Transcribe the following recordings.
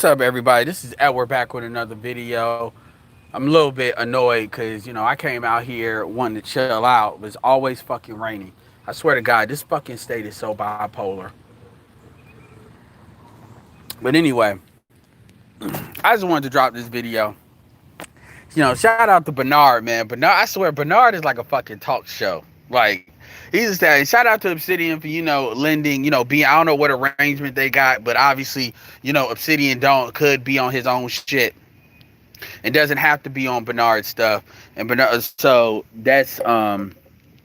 What's up, everybody? This is Edward back with another video. I'm a little bit annoyed because, I came out here wanting to chill out, but it's always fucking raining. I swear to God, this fucking state is so bipolar. But anyway, I just wanted to drop this video. Shout out to Bernard, man. Bernard, I swear, Bernard is like a fucking talk show. Like, he's just saying, shout out to Obsidian for, lending, being, I don't know what arrangement they got, but obviously, Obsidian could be on his own shit. It doesn't have to be on Bernard's stuff. And Bernard, so that's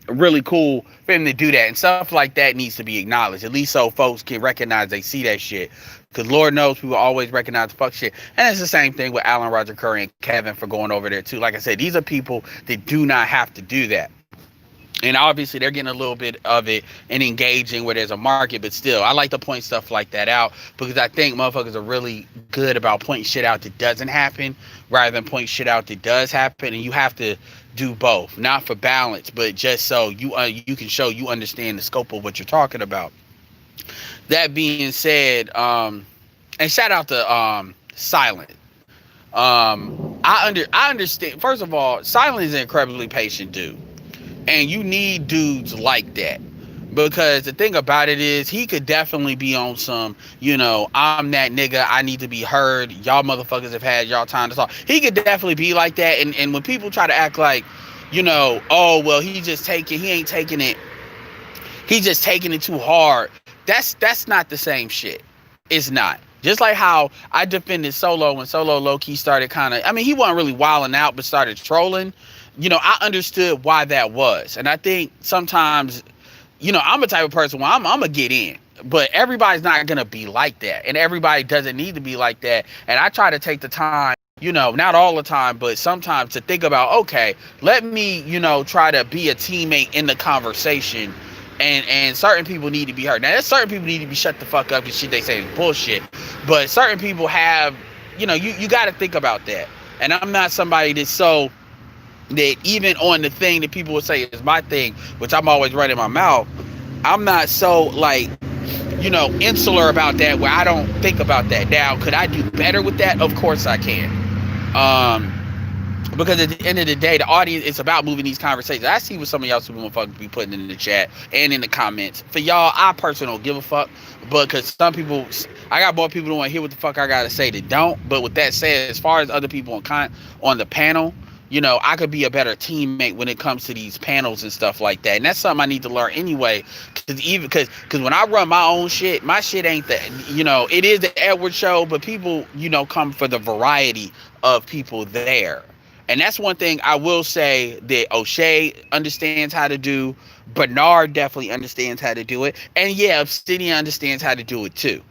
really cool for him to do that. And stuff like that needs to be acknowledged, at least so folks can recognize they see that shit. Because Lord knows people always recognize the fuck shit. And it's the same thing with Alan, Roger Curry, and Kevin for going over there too. Like I said, these are people that do not have to do that. And obviously they're getting a little bit of it and engaging where there's a market, but still, I like to point stuff like that out because I think motherfuckers are really good about pointing shit out that doesn't happen rather than pointing shit out that does happen. And you have to do both, not for balance, but just so you can show you understand the scope of what you're talking about. That being said, and shout out to Silent. I understand. First of all, Silent is an incredibly patient dude. And you need dudes like that. Because the thing about it is, he could definitely be on some, I'm that nigga, I need to be heard. Y'all motherfuckers have had y'all time to talk. He could definitely be like that. And when people try to act like, oh, well, he ain't taking it. He's just taking it too hard. That's not the same shit. It's not. Just like how I defended Solo when Solo low-key started he wasn't really wilding out, but started trolling. I understood why that was. And I think sometimes, I'm a type of person where I'm going to get in. But everybody's not going to be like that. And everybody doesn't need to be like that. And I try to take the time, not all the time, but sometimes to think about, okay, let me, try to be a teammate in the conversation. And certain people need to be heard. Now, there's certain people need to be shut the fuck up because shit they say is bullshit. But certain people have, you got to think about that. And I'm not somebody that's so... that even on the thing that people would say is my thing, which I'm always running my mouth, I'm not so insular about that where I don't think about that. Now, could I do better with that? Of course I can. Because at the end of the day, the audience, it's about moving these conversations. I see what some of y'all super motherfuckers be putting in the chat and in the comments. For y'all, I personally don't give a fuck. But because some people, I got more people who want to hear what the fuck I got to say that don't. But with that said, as far as other people on the panel, I could be a better teammate when it comes to these panels and stuff like that. And that's something I need to learn anyway. Because when I run my own shit, my shit ain't that, it is the Edward show, but people, come for the variety of people there. And that's one thing I will say that O'Shea understands how to do. Bernard definitely understands how to do it. And yeah, Obsidian understands how to do it too.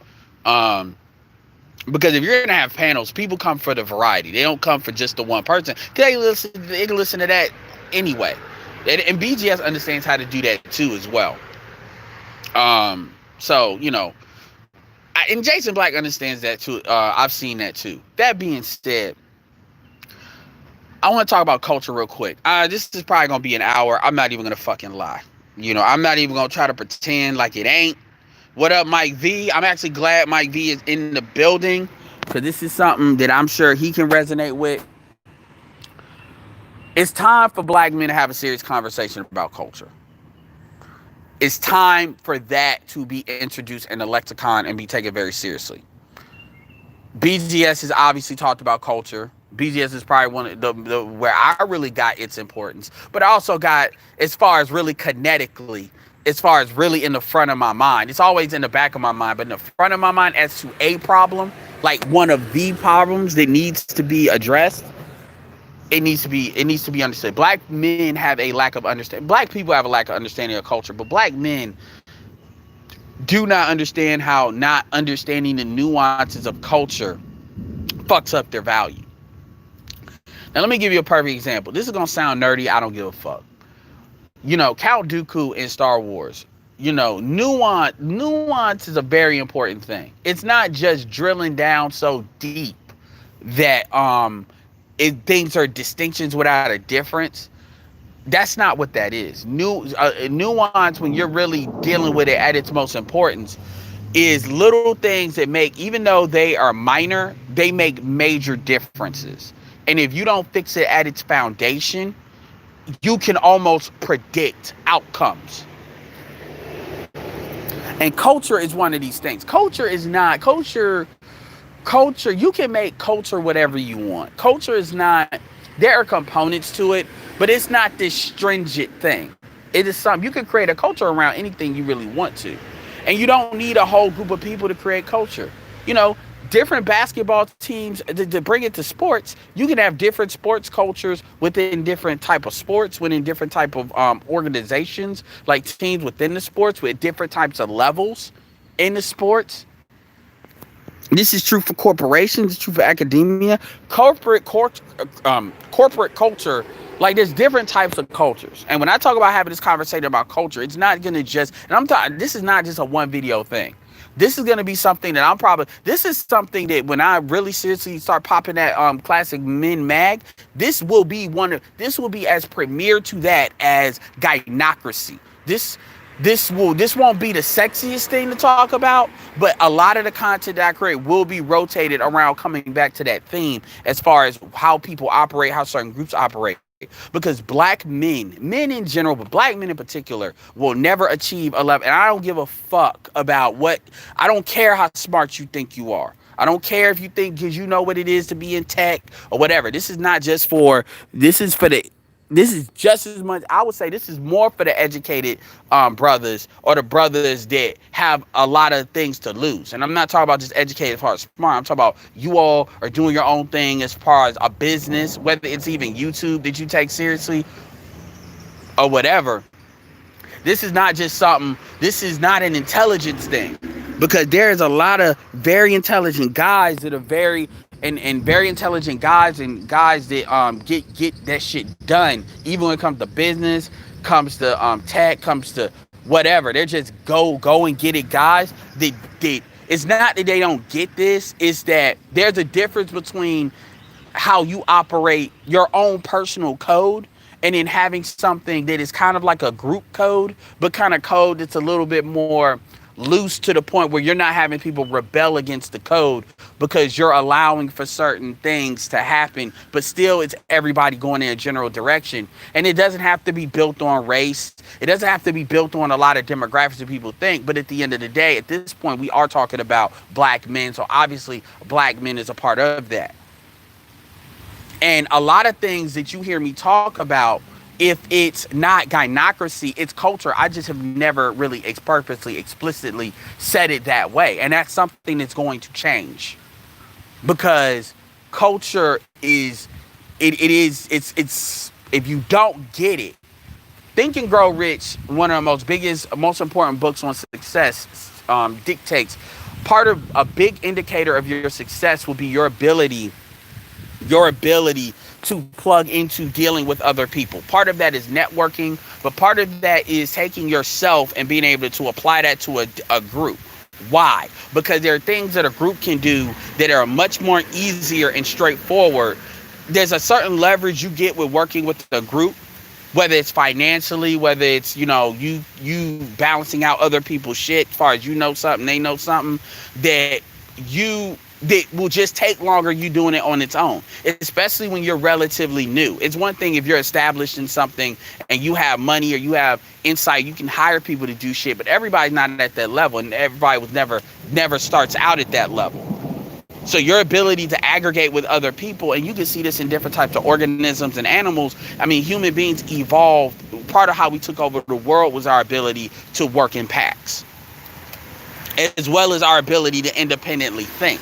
Because if you're going to have panels, people come for the variety. They don't come for just the one person. They can listen to that anyway. And BGS understands how to do that too as well. So, and Jason Black understands that too. I've seen that too. That being said, I want to talk about culture real quick. This is probably going to be an hour. I'm not even going to fucking lie. I'm not even going to try to pretend like it ain't. What up, Mike V? I'm actually glad Mike V is in the building because this is something that I'm sure he can resonate with. It's time for black men to have a serious conversation about culture. It's time for that to be introduced in the lexicon and be taken very seriously. BGS has obviously talked about culture. BGS is probably one of the where I really got its importance, but I also got as far as really kinetically, as far as really in the front of my mind. It's always in the back of my mind, but in the front of my mind as to a problem, like one of the problems that needs to be addressed, it needs to be understood. Black men have a lack of understanding. Black people have a lack of understanding of culture, but black men do not understand how not understanding the nuances of culture fucks up their value. Now, let me give you a perfect example. This is going to sound nerdy. I don't give a fuck. Count Dooku in Star Wars. Nuance is a very important thing. It's not just drilling down so deep that things are distinctions without a difference. That's not what that is. Nuance, when you're really dealing with it at its most importance, is little things that make, even though they are minor, they make major differences. And if you don't fix it at its foundation, you can almost predict outcomes. And culture is one of these things. Culture, you can make culture whatever you want. Culture is not, there are components to it, but it's not this stringent thing. It is something, you can create a culture around anything you really want to. And you don't need a whole group of people to create culture. You know, different basketball teams, to bring it to sports, you can have different sports cultures within different type of sports, within different type of organizations, like teams within the sports with different types of levels in the sports. This is true for corporations. It's true for academia. Corporate culture. Like, there's different types of cultures. And when I talk about having this conversation about culture, it's not gonna just. And I'm talking. This is not just a one video thing. This is gonna be something that This is something that when I really seriously start popping that classic Men Mag, this will be This will be as premier to that as Gynocracy. This won't be the sexiest thing to talk about, but a lot of the content that I create will be rotated around coming back to that theme as far as how people operate, how certain groups operate. Because black men in general, but black men in particular, will never achieve a level. And I don't give a fuck about I don't care how smart you think you are. I don't care if you think because you know what it is to be in tech or whatever. This is just as much, I would say this is more for the educated brothers, or the brothers that have a lot of things to lose. And I'm not talking about just educated as far as smart. I'm talking about you all are doing your own thing as far as a business, whether it's even YouTube that you take seriously or whatever. This is not an intelligence thing, because there's a lot of very intelligent guys that are very intelligent guys, and guys that get that shit done, even when it comes to business, comes to tech, comes to whatever. They're just go and get it guys. It's not that they don't get this, it's that there's a difference between how you operate your own personal code and then having something that is kind of like a group code, but kind of code that's a little bit more loose, to the point where you're not having people rebel against the code because you're allowing for certain things to happen, but still it's everybody going in a general direction. And it doesn't have to be built on race. It doesn't have to be built on a lot of demographics that people think. But at the end of the day, at this point, we are talking about black men. So obviously black men is a part of that. And a lot of things that you hear me talk about, if it's not Gynocracy, it's culture. I just have never really purposely, explicitly said it that way. And that's something that's going to change, because culture it's if you don't get it, Think and Grow Rich, one of the most important books on success, dictates part of a big indicator of your success will be your ability to plug into dealing with other people. Part of that is networking, but part of that is taking yourself and being able to apply that to a group. Why? Because there are things that a group can do that are much more easier and straightforward. There's a certain leverage you get with working with a group, whether it's financially, whether it's, you balancing out other people's shit as far as you know something, they know something, that will just take longer you doing it on its own, especially when you're relatively new. It's one thing if you're established in something and you have money or you have insight, you can hire people to do shit, but everybody's not at that level, and everybody was never starts out at that level. So your ability to aggregate with other people, and you can see this in different types of organisms and animals. I mean, human beings evolved. Part of how we took over the world was our ability to work in packs, as well as our ability to independently think.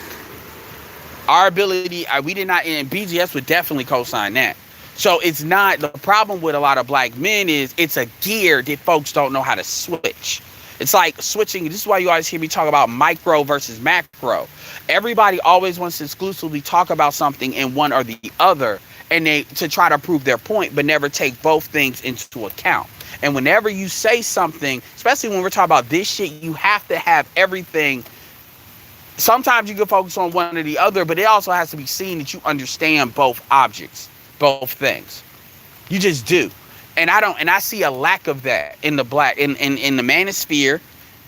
Our ability, we did not, and BGS would definitely co-sign that. So it's not, the problem with a lot of black men is it's a gear that folks don't know how to switch. It's like switching. This is why you always hear me talk about micro versus macro. Everybody always wants to exclusively talk about something in one or the other, and to try to prove their point, but never take both things into account. And whenever you say something, especially when we're talking about this shit, you have to have everything. Sometimes you can focus on one or the other, but it also has to be seen that you understand both objects, both things. You just do. And I see a lack of that in the in the manosphere,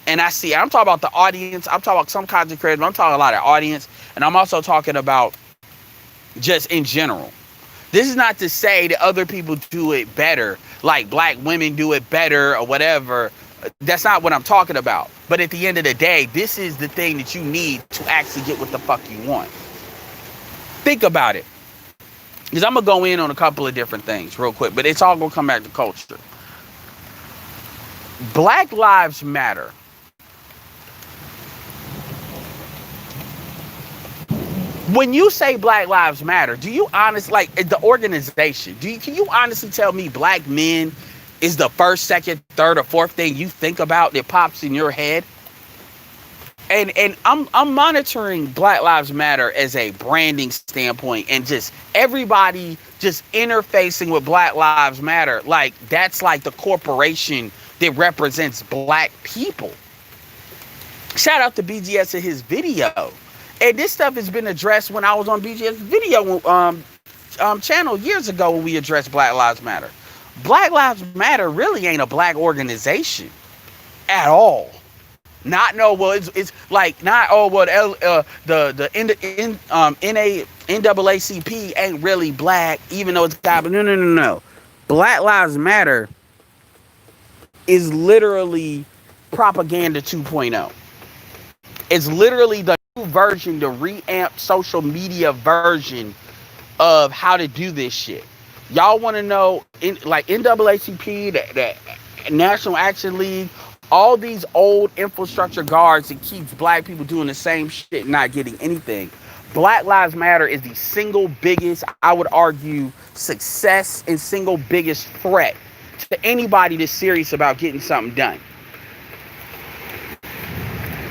And I'm talking about the audience. I'm talking about some content creators, but I'm talking a lot of audience. And I'm also talking about just in general. This is not to say that other people do it better, like black women do it better or whatever. That's not what I'm talking about. But at the end of the day, this is the thing that you need to actually get what the fuck you want. Think about it. Because I'm going to go in on a couple of different things real quick, but it's all going to come back to culture. Black Lives Matter. When you say Black Lives Matter, do you honestly, like the organization, can you honestly tell me black men is the first, second, third, or fourth thing you think about that pops in your head? And I'm monitoring Black Lives Matter as a branding standpoint, and just everybody just interfacing with Black Lives Matter, like that's like the corporation that represents black people. Shout out to BGS and his video. And this stuff has been addressed when I was on BGS video channel years ago when we addressed Black Lives Matter. Black Lives Matter really ain't a black organization at all. Not no, well, it's like not the NAACP ain't really black, even though it's got. No. Black Lives Matter is literally propaganda 2.0. It's literally the new version, the reamped social media version of how to do this shit. Y'all want to know, like NAACP, the National Action League, all these old infrastructure guards that keeps black people doing the same shit and not getting anything. Black Lives Matter is the single biggest, I would argue, success and single biggest threat to anybody that's serious about getting something done.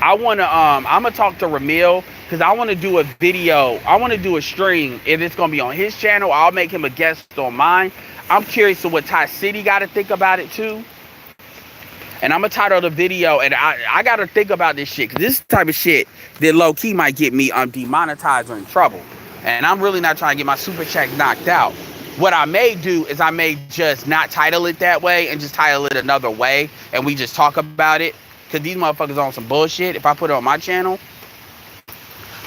I'm gonna talk to Ramil because I want to do a video. I want to do a stream. If it's gonna be on his channel, I'll make him a guest on mine. I'm curious to what Ty City got to think about it too. And I'm gonna title the video, and I gotta think about this shit, because this type of shit that low key might get me demonetized or in trouble. And I'm really not trying to get my super check knocked out. What I may do is I may just not title it that way and just title it another way, and we just talk about it, because these motherfuckers on some bullshit if I put it on my channel.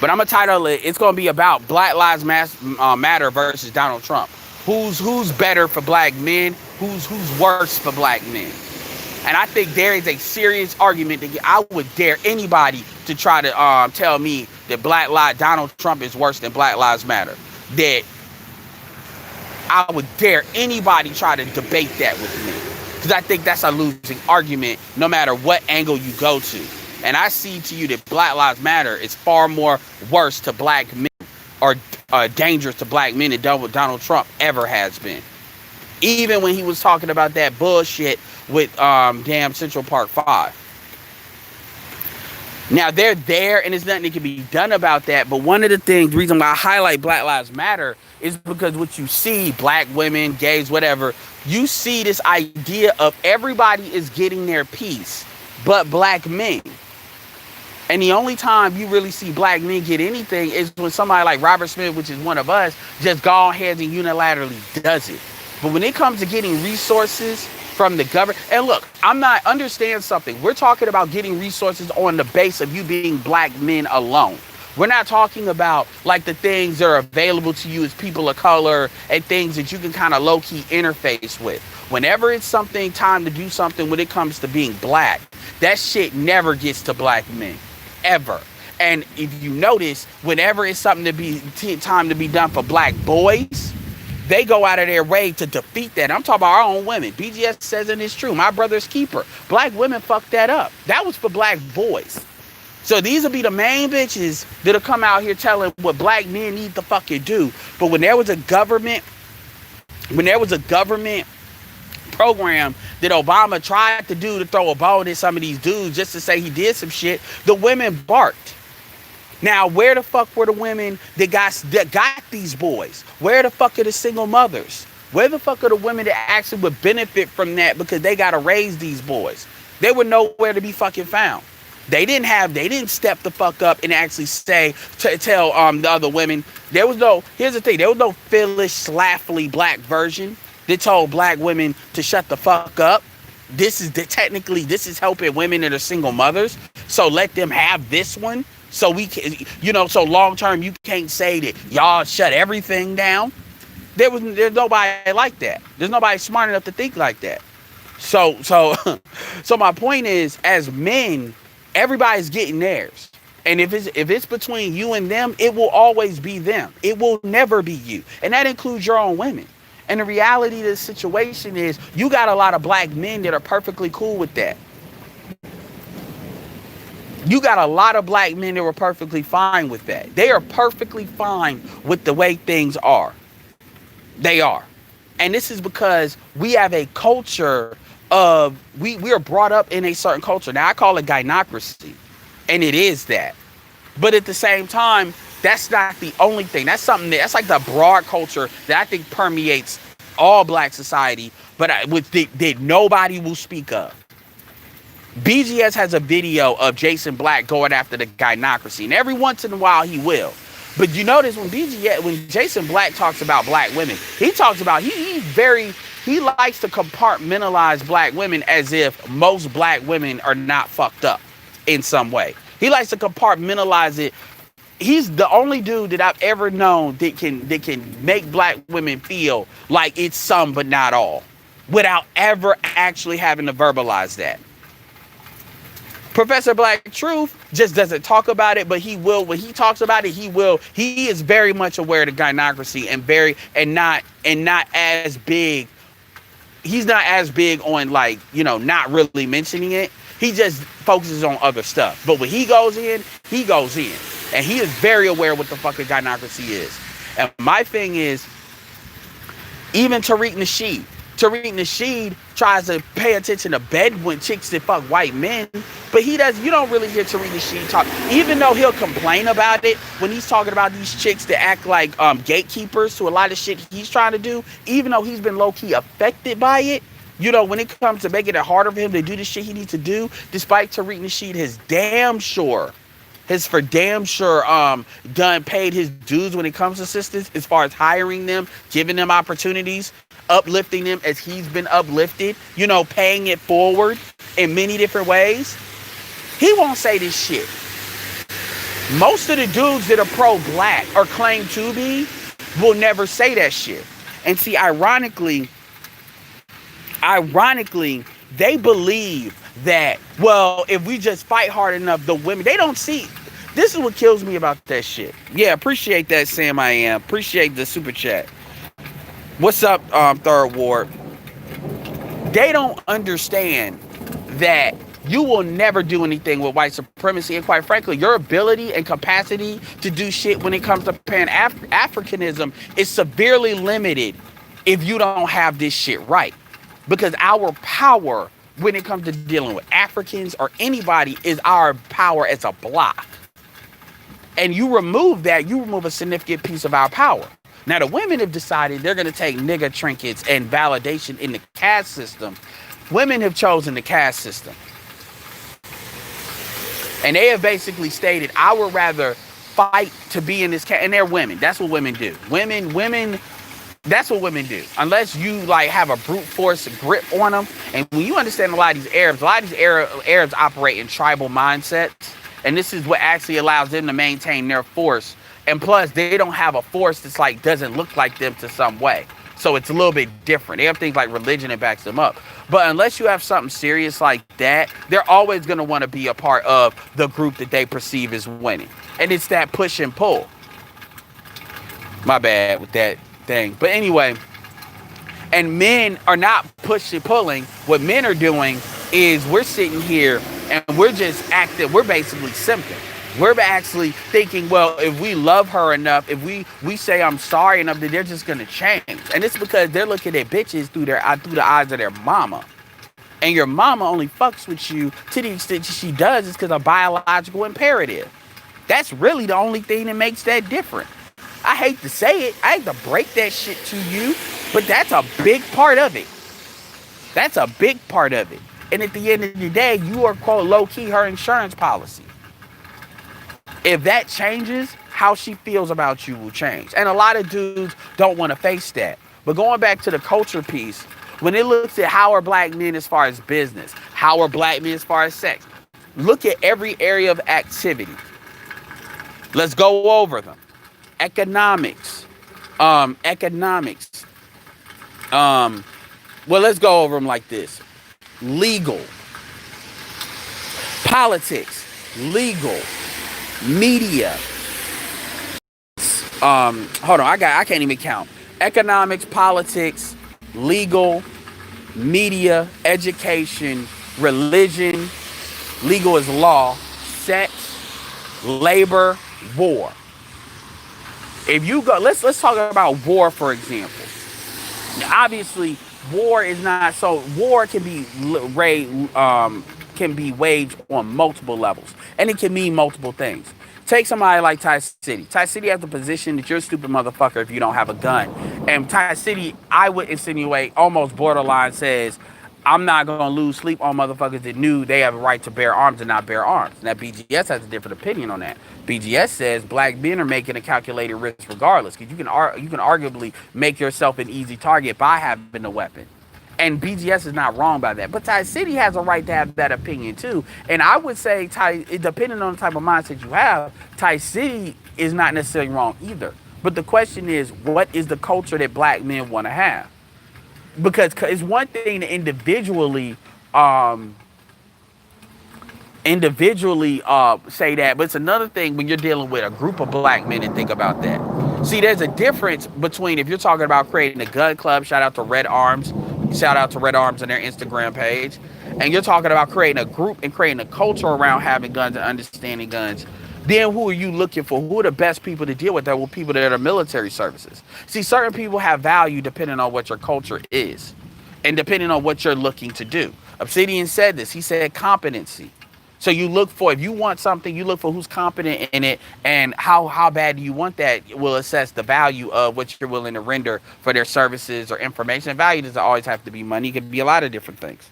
But I'm gonna title it, it's gonna be about Black Lives Matter versus Donald Trump. Who's better for black men? Who's worse for black men? And I think there is a serious argument that I would dare anybody to try to tell me that Donald Trump is worse than Black Lives Matter. That I would dare anybody try to debate that with me. Because I think that's a losing argument no matter what angle you go to. And I see to you that Black Lives Matter is far more worse to black men, or dangerous to black men, than Donald Trump ever has been. Even when he was talking about that bullshit with damn Central Park 5. Now they're there and there's nothing that can be done about that. But one of the things, the reason why I highlight Black Lives Matter is because what you see, black women, gays, whatever, you see this idea of everybody is getting their piece but black men. And the only time you really see black men get anything is when somebody like Robert Smith, which is one of us, just go ahead and unilaterally does it. But when it comes to getting resources from the government, and look, understand something. We're talking about getting resources on the base of you being black men alone. We're not talking about like the things that are available to you as people of color and things that you can kind of low-key interface with. Whenever it's time to do something when it comes to being black, that shit never gets to black men, ever. And if you notice, whenever it's something time to be done for black boys, they go out of their way to defeat that. I'm talking about our own women. BGS says it is true. My brother's keeper. Black women fucked that up. That was for black boys. So these will be the main bitches that'll come out here telling what black men need to fucking do. But when there was a government program that Obama tried to do to throw a bone at some of these dudes just to say he did some shit, the women barked. Now, where the fuck were the women that got these boys? Where the fuck are the single mothers? Where the fuck are the women that actually would benefit from that because they got to raise these boys? They were nowhere to be fucking found. They didn't step the fuck up and actually tell the other women. Here's the thing, there was no Phyllis Schlafly black version that told black women to shut the fuck up. technically this is helping women that are single mothers. So let them have this one. So we can, so long term you can't say that y'all shut everything down. There's nobody like that. There's nobody smart enough to think like that. So so my point is, as men, everybody's getting theirs. And if it's between you and them, it will always be them. It will never be you. And that includes your own women. And the reality of the situation is you got a lot of black men that are perfectly cool with that. You got a lot of black men that were perfectly fine with that. They are perfectly fine with the way things are. They are. And this is because we have a culture of, we are brought up in a certain culture. Now I call it gynocracy. And it is that. But at the same time, that's not the only thing. That's something that's like the broad culture that I think permeates all black society, but that nobody will speak of. BGS has a video of Jason Black going after the gynocracy, and every once in a while he will. But you notice when Jason Black talks about black women, he talks about he likes to compartmentalize black women as if most black women are not fucked up in some way. He likes to compartmentalize it. He's the only dude that I've ever known that can make black women feel like it's some but not all, without ever actually having to verbalize that. Professor Black Truth just doesn't talk about it, but he will. When he talks about it, he is very much aware of the gynocracy and not as big. He's not as big on not really mentioning it. He just focuses on other stuff. But when he goes in, he goes in. And he is very aware what the fucking gynocracy is. And my thing is, even Tariq Nasheed tries to pay attention to Bedouin chicks that fuck white men, but you don't really hear Tariq Nasheed talk, even though he'll complain about it when he's talking about these chicks that act like gatekeepers to a lot of shit he's trying to do, even though he's been low-key affected by it. When it comes to making it harder for him to do the shit he needs to do, despite Tariq Nasheed has for damn sure paid his dues when it comes to sisters, as far as hiring them, giving them opportunities, uplifting them as he's been uplifted, paying it forward in many different ways. He won't say this shit. Most of the dudes that are pro-black or claim to be will never say that shit. And see, ironically, they believe that, well, if we just fight hard enough, the women, they don't see. This is what kills me about that shit. Yeah, appreciate that, Sam. I am. Appreciate the super chat. What's up, Third Ward? They don't understand that you will never do anything with white supremacy. And quite frankly, your ability and capacity to do shit when it comes to Pan-Africanism is severely limited if you don't have this shit right. Because our power when it comes to dealing with Africans or anybody is our power as a block. And you remove that, you remove a significant piece of our power. Now, the women have decided they're going to take nigga trinkets and validation in the caste system. Women have chosen the caste system. And they have basically stated, I would rather fight to be in this caste. And they're women. That's what women do. Women, that's what women do. Unless you have a brute force grip on them. And when you understand a lot of these Arabs operate in tribal mindsets. And this is what actually allows them to maintain their force. And plus, they don't have a force that's doesn't look like them to some way. So it's a little bit different. They have things like religion that backs them up. But unless you have something serious like that, they're always going to want to be a part of the group that they perceive as winning. And it's that push and pull. My bad with that thing. But anyway, and men are not pushing, pulling. What men are doing is we're sitting here and we're just acting. We're basically simping. We're actually thinking, well, if we love her enough, if we say I'm sorry enough, that they're just gonna change. And it's because they're looking at bitches through the eyes of their mama. And your mama only fucks with you to the extent she does is because of biological imperative. That's really the only thing that makes that different. I hate to say it, I hate to break that shit to you, but that's a big part of it. That's a big part of it. And at the end of the day, you are, quote, low-key her insurance policy. If that changes, how she feels about you will change. And a lot of dudes don't want to face that. But going back to the culture piece, When it looks at how are black men as far as business, how are black men as far as sex, look at every area of activity. Let's go over them. Economics. Economics. Well, let's go over them like this. Legal. Politics. Legal. Media. Hold on, I can't even count. Economics, politics, legal, media, education, religion, legal is law, sex, labor, war. If you go, let's talk about war, for example. Obviously, war is not so. War can be waged on multiple levels, and it can mean multiple things. Take somebody like Ty City. Ty City has the position that you're a stupid motherfucker if you don't have a gun. And Ty City, I would insinuate, almost borderline says, I'm not going to lose sleep on motherfuckers that knew they have a right to bear arms and not bear arms. Now, BGS has a different opinion on that. BGS says black men are making a calculated risk regardless, because you can arguably make yourself an easy target by having a weapon. And BGS is not wrong by that. But Ty City has a right to have that opinion too. And I would say, depending on the type of mindset you have, Ty City is not necessarily wrong either. But the question is, what is the culture that black men want to have? Because it's one thing to individually say that, but it's another thing when you're dealing with a group of black men and think about that. See, there's a difference between if you're talking about creating a gun club, shout out to Red Arms and their Instagram page, and you're talking about creating a group and creating a culture around having guns and understanding guns. Then who are you looking for? Who are the best people to deal with that? Well, people that are military services. See, certain people have value depending on what your culture is and depending on what you're looking to do. Obsidian said this. He said competency. So you look for, if you want something, you look for who's competent in it and how bad do you want that. It will assess the value of what you're willing to render for their services or information. Value doesn't always have to be money. It can be a lot of different things.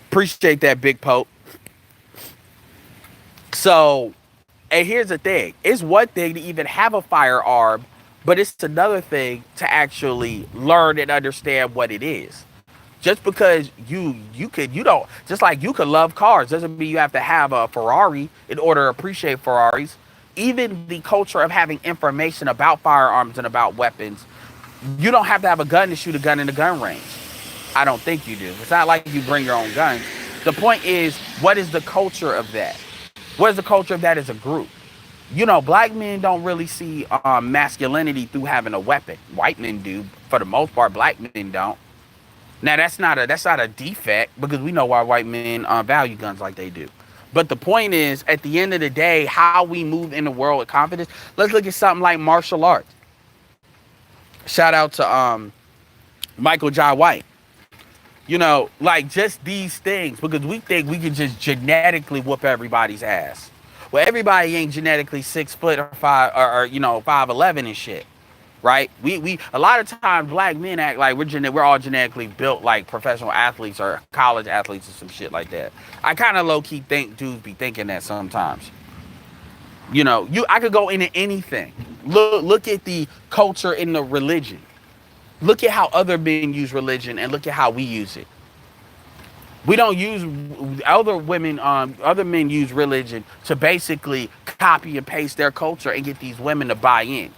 Appreciate that, Big Pope. So, and here's the thing. It's one thing to even have a firearm, but it's another thing to actually learn and understand what it is. Just because you don't, just like you could love cars, doesn't mean you have to have a Ferrari in order to appreciate Ferraris. Even the culture of having information about firearms and about weapons, you don't have to have a gun to shoot a gun in the gun range. I don't think you do. It's not like you bring your own guns. The point is, what is the culture of that? What is the culture of that as a group? You know, black men don't really see masculinity through having a weapon. White men do, for the most part. Black men don't. Now that's not a defect, because we know why white men value guns like they do. But the point is, at the end of the day, how we move in the world with confidence. Let's look at something like martial arts. Shout out to Michael Jai White. You know, like just these things, because we think we can just genetically whoop everybody's ass. Well, everybody ain't genetically 6 foot or 5'11" and shit, right? We a lot of times black men act like we're all genetically built like professional athletes or college athletes or some shit like that. I kind of low key think dudes be thinking that sometimes. You know, I could go into anything. Look at the culture in the religion. Look at how other men use religion and look at how we use it. We don't use other men use religion to basically copy and paste their culture and get these women to buy in.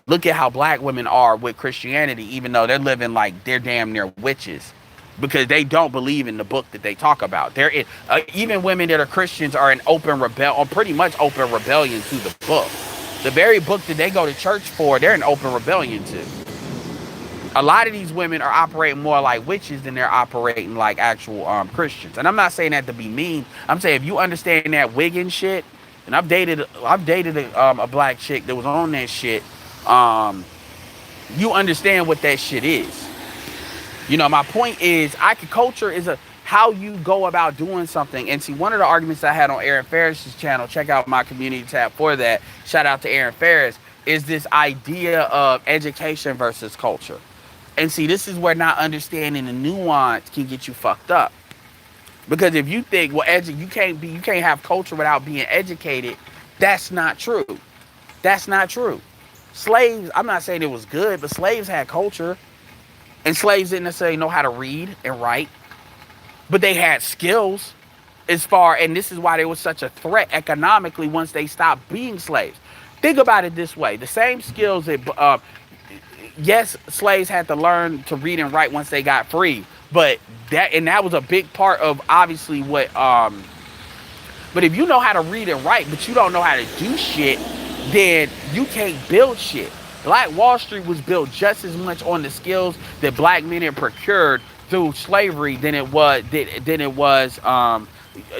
Look at how black women are with Christianity, even though they're living like they're damn near witches, because they don't believe in the book that they talk about. Even women that are Christians are in pretty much open rebellion to the book. The very book that they go to church for, they're in open rebellion to. A lot of these women are operating more like witches than they're operating like actual Christians. And I'm not saying that to be mean. I'm saying if you understand that wigging shit, and I've dated a black chick that was on that shit, you understand what that shit is. You know, my point is, culture is how you go about doing something. And see, one of the arguments I had on Aaron Ferris's channel, check out my community tab for that, shout out to Aaron Ferris, is this idea of education versus culture. And see, this is where not understanding the nuance can get you fucked up. Because if you think, well, you can't have culture without being educated, that's not true. That's not true. Slaves, I'm not saying it was good, but slaves had culture. And slaves didn't necessarily know how to read and write, but they had skills as far, and this is why they were such a threat economically once they stopped being slaves. Think about it this way: the same skills that, yes, slaves had to learn to read and write once they got free, but that was a big part of obviously what. But if you know how to read and write, but you don't know how to do shit, then you can't build shit. Black Wall Street was built just as much on the skills that black men had procured through slavery than it was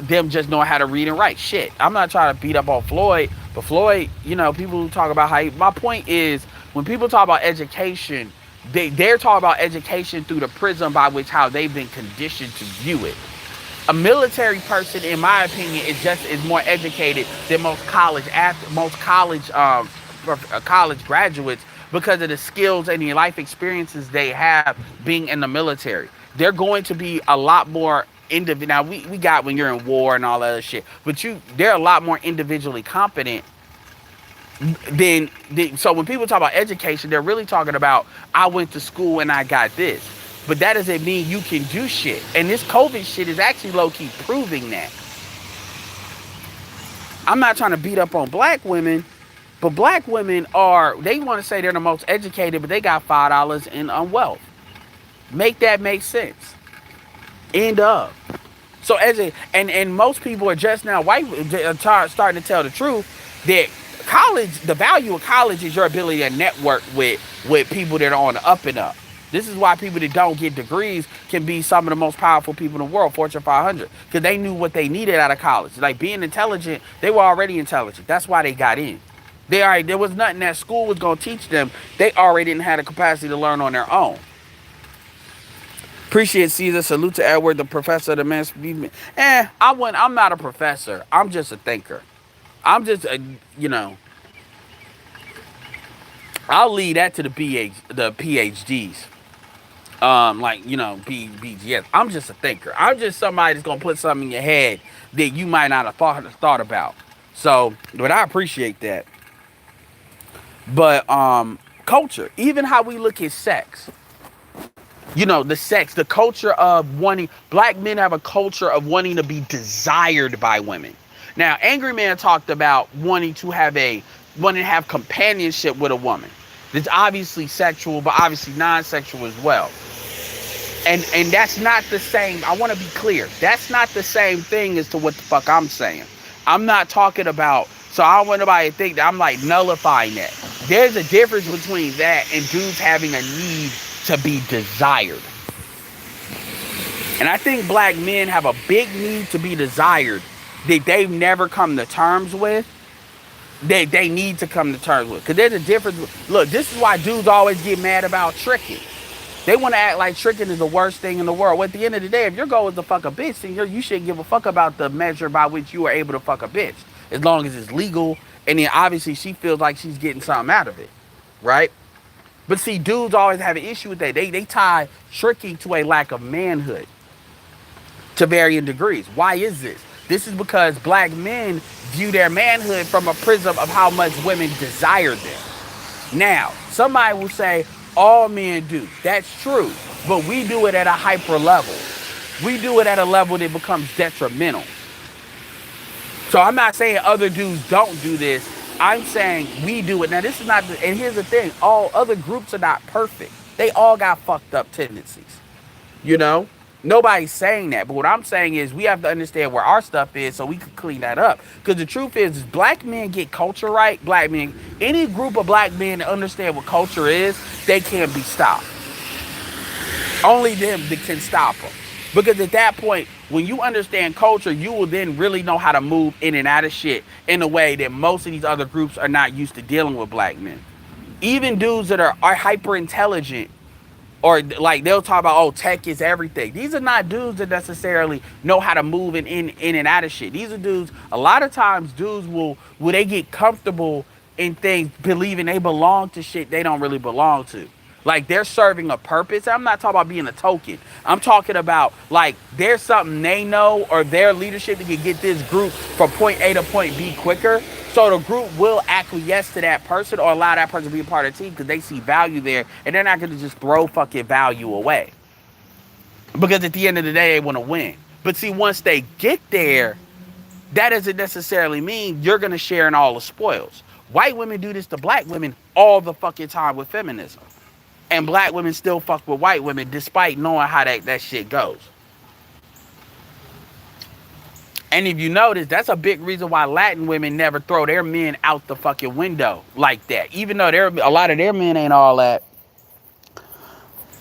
them just knowing how to read and write. Shit, I'm not trying to beat up on Floyd, but Floyd, people who talk about my point is when people talk about education, they're talking about education through the prism by which how they've been conditioned to view it. A military person, in my opinion, is more educated than college graduates because of the skills and the life experiences they have being in the military. They're going to be a lot more individual. Now we got when you're in war and all that other shit, but they're a lot more individually competent than. So when people talk about education, they're really talking about I went to school and I got this. But that doesn't mean you can do shit. And this COVID shit is actually low-key proving that. I'm not trying to beat up on black women, but black women they want to say they're the most educated, but they got $5 in wealth. Make that make sense. End of. So and most people are just now starting to tell the truth that college, the value of college is your ability to network with people that are on the up and up. This is why people that don't get degrees can be some of the most powerful people in the world, Fortune 500, because they knew what they needed out of college. Like being intelligent, they were already intelligent. That's why they got in. There was nothing that school was going to teach them. They already didn't have the capacity to learn on their own. Appreciate Caesar. Salute to Edward, the professor of the mass. I'm not a professor. I'm just a thinker. I'm just I'll leave that to the PhDs. BGS. I'm just a thinker. I'm just somebody that's gonna put something in your head that you might not have thought about. So, but I appreciate that. But culture, even how we look at sex. The culture of wanting, black men have a culture of wanting to be desired by women. Now, Angry Man talked about wanting to have companionship with a woman. It's obviously sexual, but obviously non-sexual as well. And that's not the same. I want to be clear. That's not the same thing as to what the fuck I'm saying. I'm not talking about, so I don't want nobody to think that I'm like nullifying that. There's a difference between that and dudes having a need to be desired. And I think black men have a big need to be desired that they've never come to terms with. They need to come to terms with. Because there's a difference. Look, this is why dudes always get mad about tricking. They want to act like tricking is the worst thing in the world. Well, at the end of the day, if your goal is to fuck a bitch, then you shouldn't give a fuck about the measure by which you are able to fuck a bitch. As long as it's legal. And then obviously she feels like she's getting something out of it. Right? But see, dudes always have an issue with that. They tie tricking to a lack of manhood to varying degrees. Why is this? This is because black men view their manhood from a prism of how much women desire them. Now, somebody will say, all men do. That's true. But we do it at a hyper level. We do it at a level that becomes detrimental. So I'm not saying other dudes don't do this. I'm saying we do it. Now, this is not, and here's the thing. All other groups are not perfect. They all got fucked up tendencies. Nobody's saying that. But what I'm saying is we have to understand where our stuff is so we can clean that up. Because the truth is black men get culture right. Black men, any group of black men that understand what culture is, they can't be stopped. Only them that can stop them. Because at that point, when you understand culture, you will then really know how to move in and out of shit in a way that most of these other groups are not used to dealing with black men. Even dudes that are hyper intelligent, or like they'll talk about, tech is everything. These are not dudes that necessarily know how to move in and out of shit. These are dudes, a lot of times dudes will they get comfortable in things believing they belong to shit they don't really belong to. Like they're serving a purpose. I'm not talking about being a token. I'm talking about like there's something they know or their leadership that can get this group from point A to point B quicker. So the group will acquiesce to that person or allow that person to be a part of the team because they see value there and they're not going to just throw fucking value away. Because at the end of the day, they want to win. But see, once they get there, that doesn't necessarily mean you're going to share in all the spoils. White women do this to black women all the fucking time with feminism. And black women still fuck with white women despite knowing how that shit goes. And if you notice, that's a big reason why Latin women never throw their men out the fucking window like that. Even though a lot of their men ain't all that,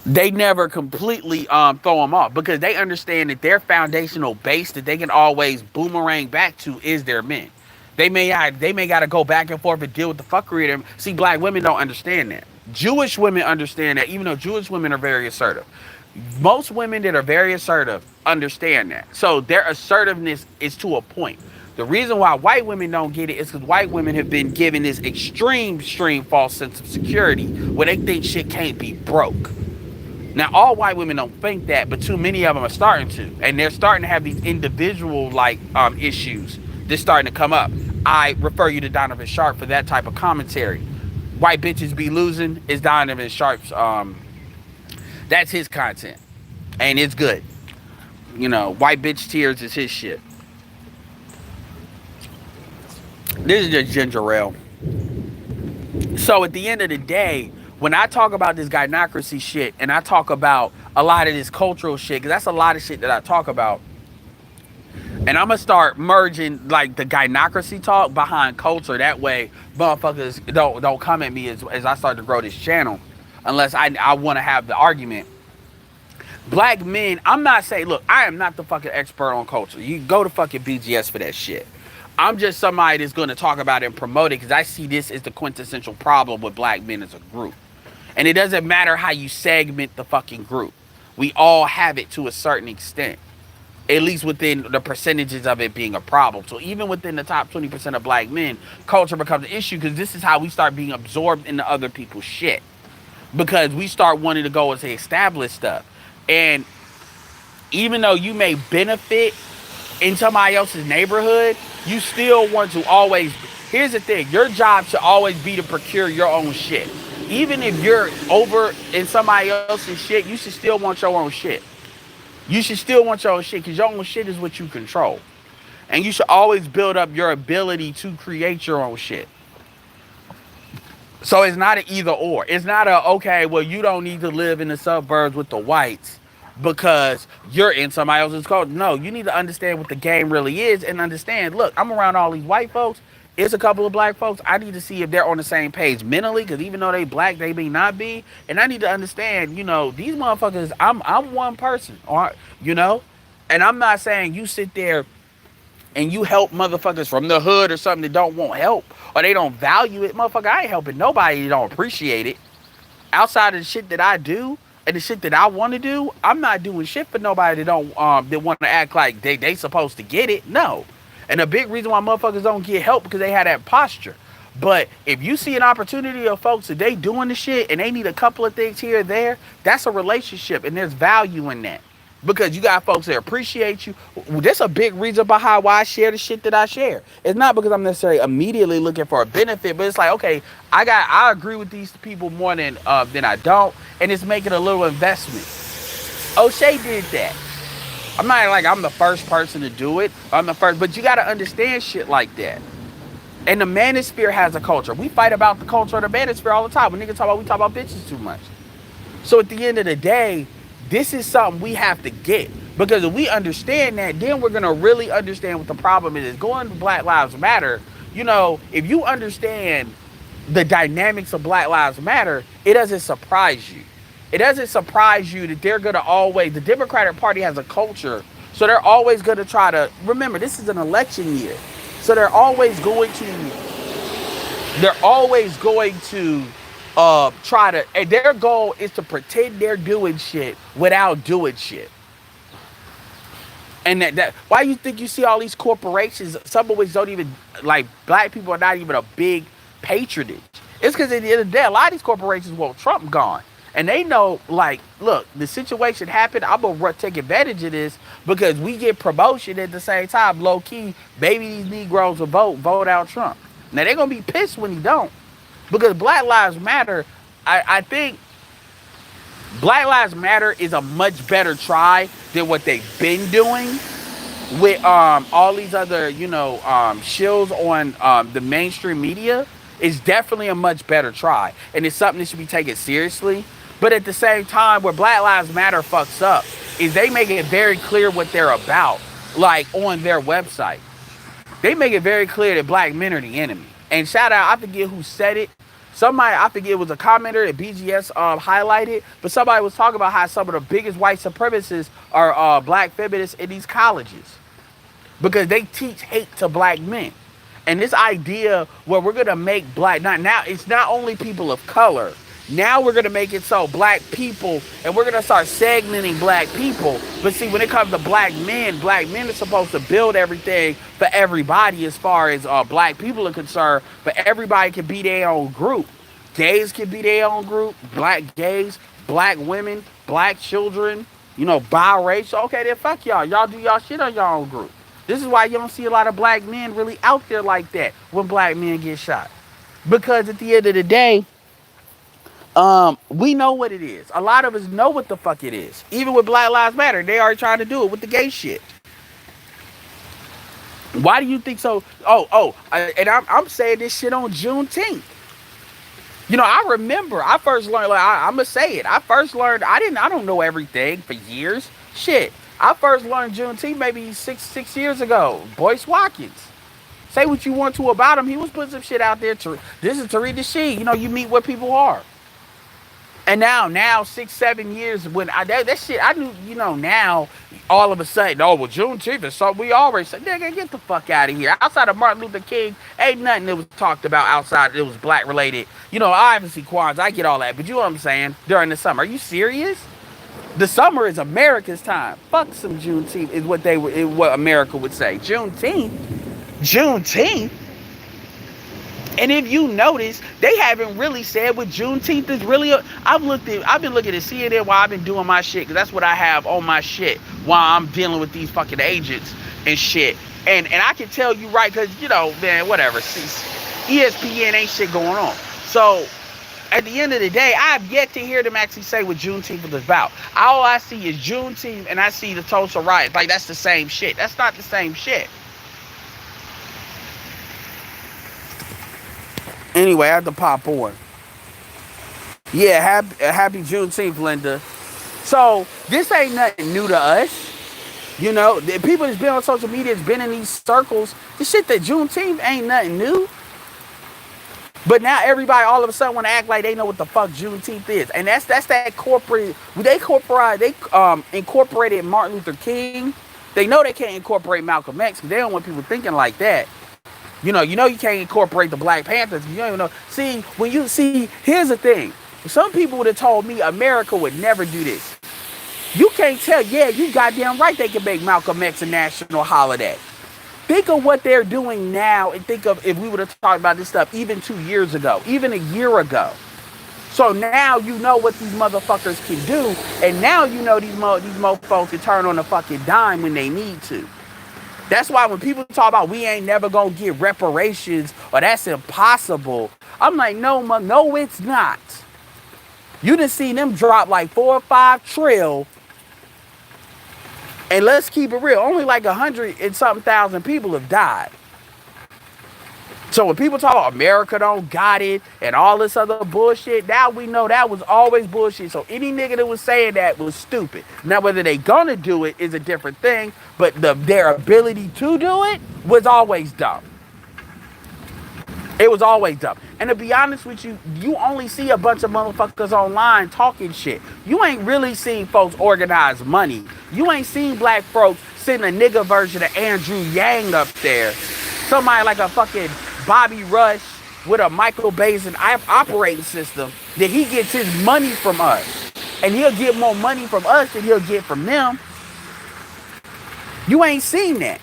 they never completely throw them off because they understand that their foundational base that they can always boomerang back to is their men. They may got to go back and forth and deal with the fuckery of them. See, black women don't understand that. Jewish women understand that, even though Jewish women are very assertive. Most women that are very assertive understand that. So their assertiveness is to a point. The reason why white women don't get it is because white women have been given this extreme false sense of security where they think shit can't be broke. Now, all white women don't think that, but too many of them are starting to. And they're starting to have these individual issues that's starting to come up. I refer you to Donovan Sharp for that type of commentary. White bitches be losing is Donovan Sharp's, that's his content. And it's good. You know, white bitch tears is his shit. This is just ginger ale. So at the end of the day, when I talk about this gynocracy shit and I talk about a lot of this cultural shit, because that's a lot of shit that I talk about, and I'm going to start merging like the gynocracy talk behind culture. That way motherfuckers don't come at me as I start to grow this channel unless I want to have the argument. Black men, I'm not saying, look, I am not the fucking expert on culture. You go to fucking BGS for that shit. I'm just somebody that's going to talk about it and promote it because I see this as the quintessential problem with black men as a group. And it doesn't matter how you segment the fucking group. We all have it to a certain extent. At least within the percentages of it being a problem. So even within the top 20% of black men, culture becomes an issue because this is how we start being absorbed into other people's shit. Because we start wanting to go and say establish stuff. And even though you may benefit in somebody else's neighborhood, you still want to always... Here's the thing. Your job should always be to procure your own shit. Even if you're over in somebody else's shit, you should still want your own shit. You should still want your own shit because your own shit is what you control. And you should always build up your ability to create your own shit. So it's not an either or. It's not a, okay, well, you don't need to live in the suburbs with the whites because you're in somebody else's culture. No, you need to understand what the game really is and understand, look, I'm around all these white folks. It's a couple of black folks. I need to see if they're on the same page mentally, because even though they black, they may not be. And I need to understand, you know, these motherfuckers, I'm one person, or, you know? And I'm not saying you sit there and you help motherfuckers from the hood or something that don't want help, or they don't value it. Motherfucker, I ain't helping nobody that don't appreciate it. Outside of the shit that I do and the shit that I want to do, I'm not doing shit for nobody that don't that want to act like they supposed to get it. No. And a big reason why motherfuckers don't get help because they have that posture. But if you see an opportunity of folks that they doing the shit and they need a couple of things here or there, that's a relationship and there's value in that. Because you got folks that appreciate you. That's a big reason behind why I share the shit that I share. It's not because I'm necessarily immediately looking for a benefit, but it's like, okay, I agree with these people more than I don't, and it's making a little investment. O'Shea did that. I'm not like I'm the first person to do it. I'm the first, but you got to understand shit like that. And the manosphere has a culture. We fight about the culture of the manosphere all the time. When niggas we talk about bitches too much. So at the end of the day, this is something we have to get. Because if we understand that, then we're going to really understand what the problem is. Going to Black Lives Matter, you know, if you understand the dynamics of Black Lives Matter, it doesn't surprise you. It doesn't surprise you that they're going to always, the Democratic Party has a culture, so they're always going to try to, remember, this is an election year. So they're always going to try to, and their goal is to pretend they're doing shit without doing shit. And that why you think you see all these corporations, some of which don't even, like, black people are not even a big patronage. It's because at the end of the day, a lot of these corporations want Trump gone. And they know, like, look, the situation happened. I'm gonna take advantage of this because we get promotion at the same time. Low key, maybe these Negroes will vote out Trump. Now they're gonna be pissed when he don't, because Black Lives Matter. I think Black Lives Matter is a much better try than what they've been doing with all these other, shills on the mainstream media. Is definitely a much better try, and it's something that should be taken seriously. But at the same time, where Black Lives Matter fucks up is they make it very clear what they're about, like on their website. They make it very clear that black men are the enemy. And shout out, I forget who said it. Somebody, I forget, it was a commenter that BGS highlighted, but somebody was talking about how some of the biggest white supremacists are black feminists in these colleges because they teach hate to black men. And this idea where we're gonna make black, now it's not only people of color. Now we're gonna make it so black people, and we're gonna start segmenting black people. But see, when it comes to black men are supposed to build everything for everybody as far as black people are concerned. But everybody can be their own group. Gays can be their own group. Black gays, black women, black children, biracial. Okay, then fuck y'all. Y'all do y'all shit on your own group. This is why you don't see a lot of black men really out there like that when black men get shot. Because at the end of the day, we know what it is. A lot of us know what the fuck it is. Even with Black Lives Matter, they are trying to do it with the gay shit. Why do you think so? And I'm saying this shit on Juneteenth. I remember I first learned, I'm going to say it. I first learned, I don't know everything for years. Shit. I first learned Juneteenth maybe six years ago. Boyce Watkins. Say what you want to about him. He was putting some shit out there. This is Tariq Nasheed. You meet where people are. And now 6, 7 years when that shit, I knew, now all of a sudden, Juneteenth is something we always said, nigga, get the fuck out of here. Outside of Martin Luther King, ain't nothing that was talked about outside that was black related. Obviously Kwanzaa, I get all that, but you know what I'm saying? During the summer. Are you serious? The summer is America's time. Fuck some Juneteenth is what America would say. Juneteenth. And if you notice, they haven't really said what Juneteenth is really. I've been looking at CNN while I've been doing my shit, because that's what I have on my shit while I'm dealing with these fucking agents and shit. And I can tell you right, because man, whatever. ESPN ain't shit going on. So at the end of the day, I have yet to hear them actually say what Juneteenth was about. All I see is Juneteenth and I see the Tulsa riots. Like, that's the same shit. That's not the same shit. Anyway, I have to pop on. Yeah, happy Juneteenth, Linda. So, this ain't nothing new to us. The people that's been on social media, that's been in these circles, the shit that Juneteenth ain't nothing new. But now everybody all of a sudden want to act like they know what the fuck Juneteenth is. And that's that corporate, they incorporated Martin Luther King. They know they can't incorporate Malcolm X because they don't want people thinking like that. You can't incorporate the Black Panthers. You don't even know. Here's the thing. Some people would have told me America would never do this. You can't tell, you goddamn right they can make Malcolm X a national holiday. Think of what they're doing now, and think of if we would have talked about this stuff even 2 years ago, even a year ago. So now you know what these motherfuckers can do, and now these mofos can turn on a fucking dime when they need to. That's why when people talk about we ain't never gonna get reparations or that's impossible, I'm like, no, it's not. You done seen them drop like 4 or 5 trill. And let's keep it real, only like 100 and something thousand people have died. So when people talk about America don't got it and all this other bullshit, now we know that was always bullshit. So any nigga that was saying that was stupid. Now whether they gonna do it is a different thing, but their ability to do it was always dumb. It was always dumb. And to be honest with you, you only see a bunch of motherfuckers online talking shit. You ain't really seen folks organize money. You ain't seen black folks send a nigga version of Andrew Yang up there. Somebody like a fucking Bobby Rush with a Michael Basin operating system that he gets his money from us. And he'll get more money from us than he'll get from them. You ain't seen that.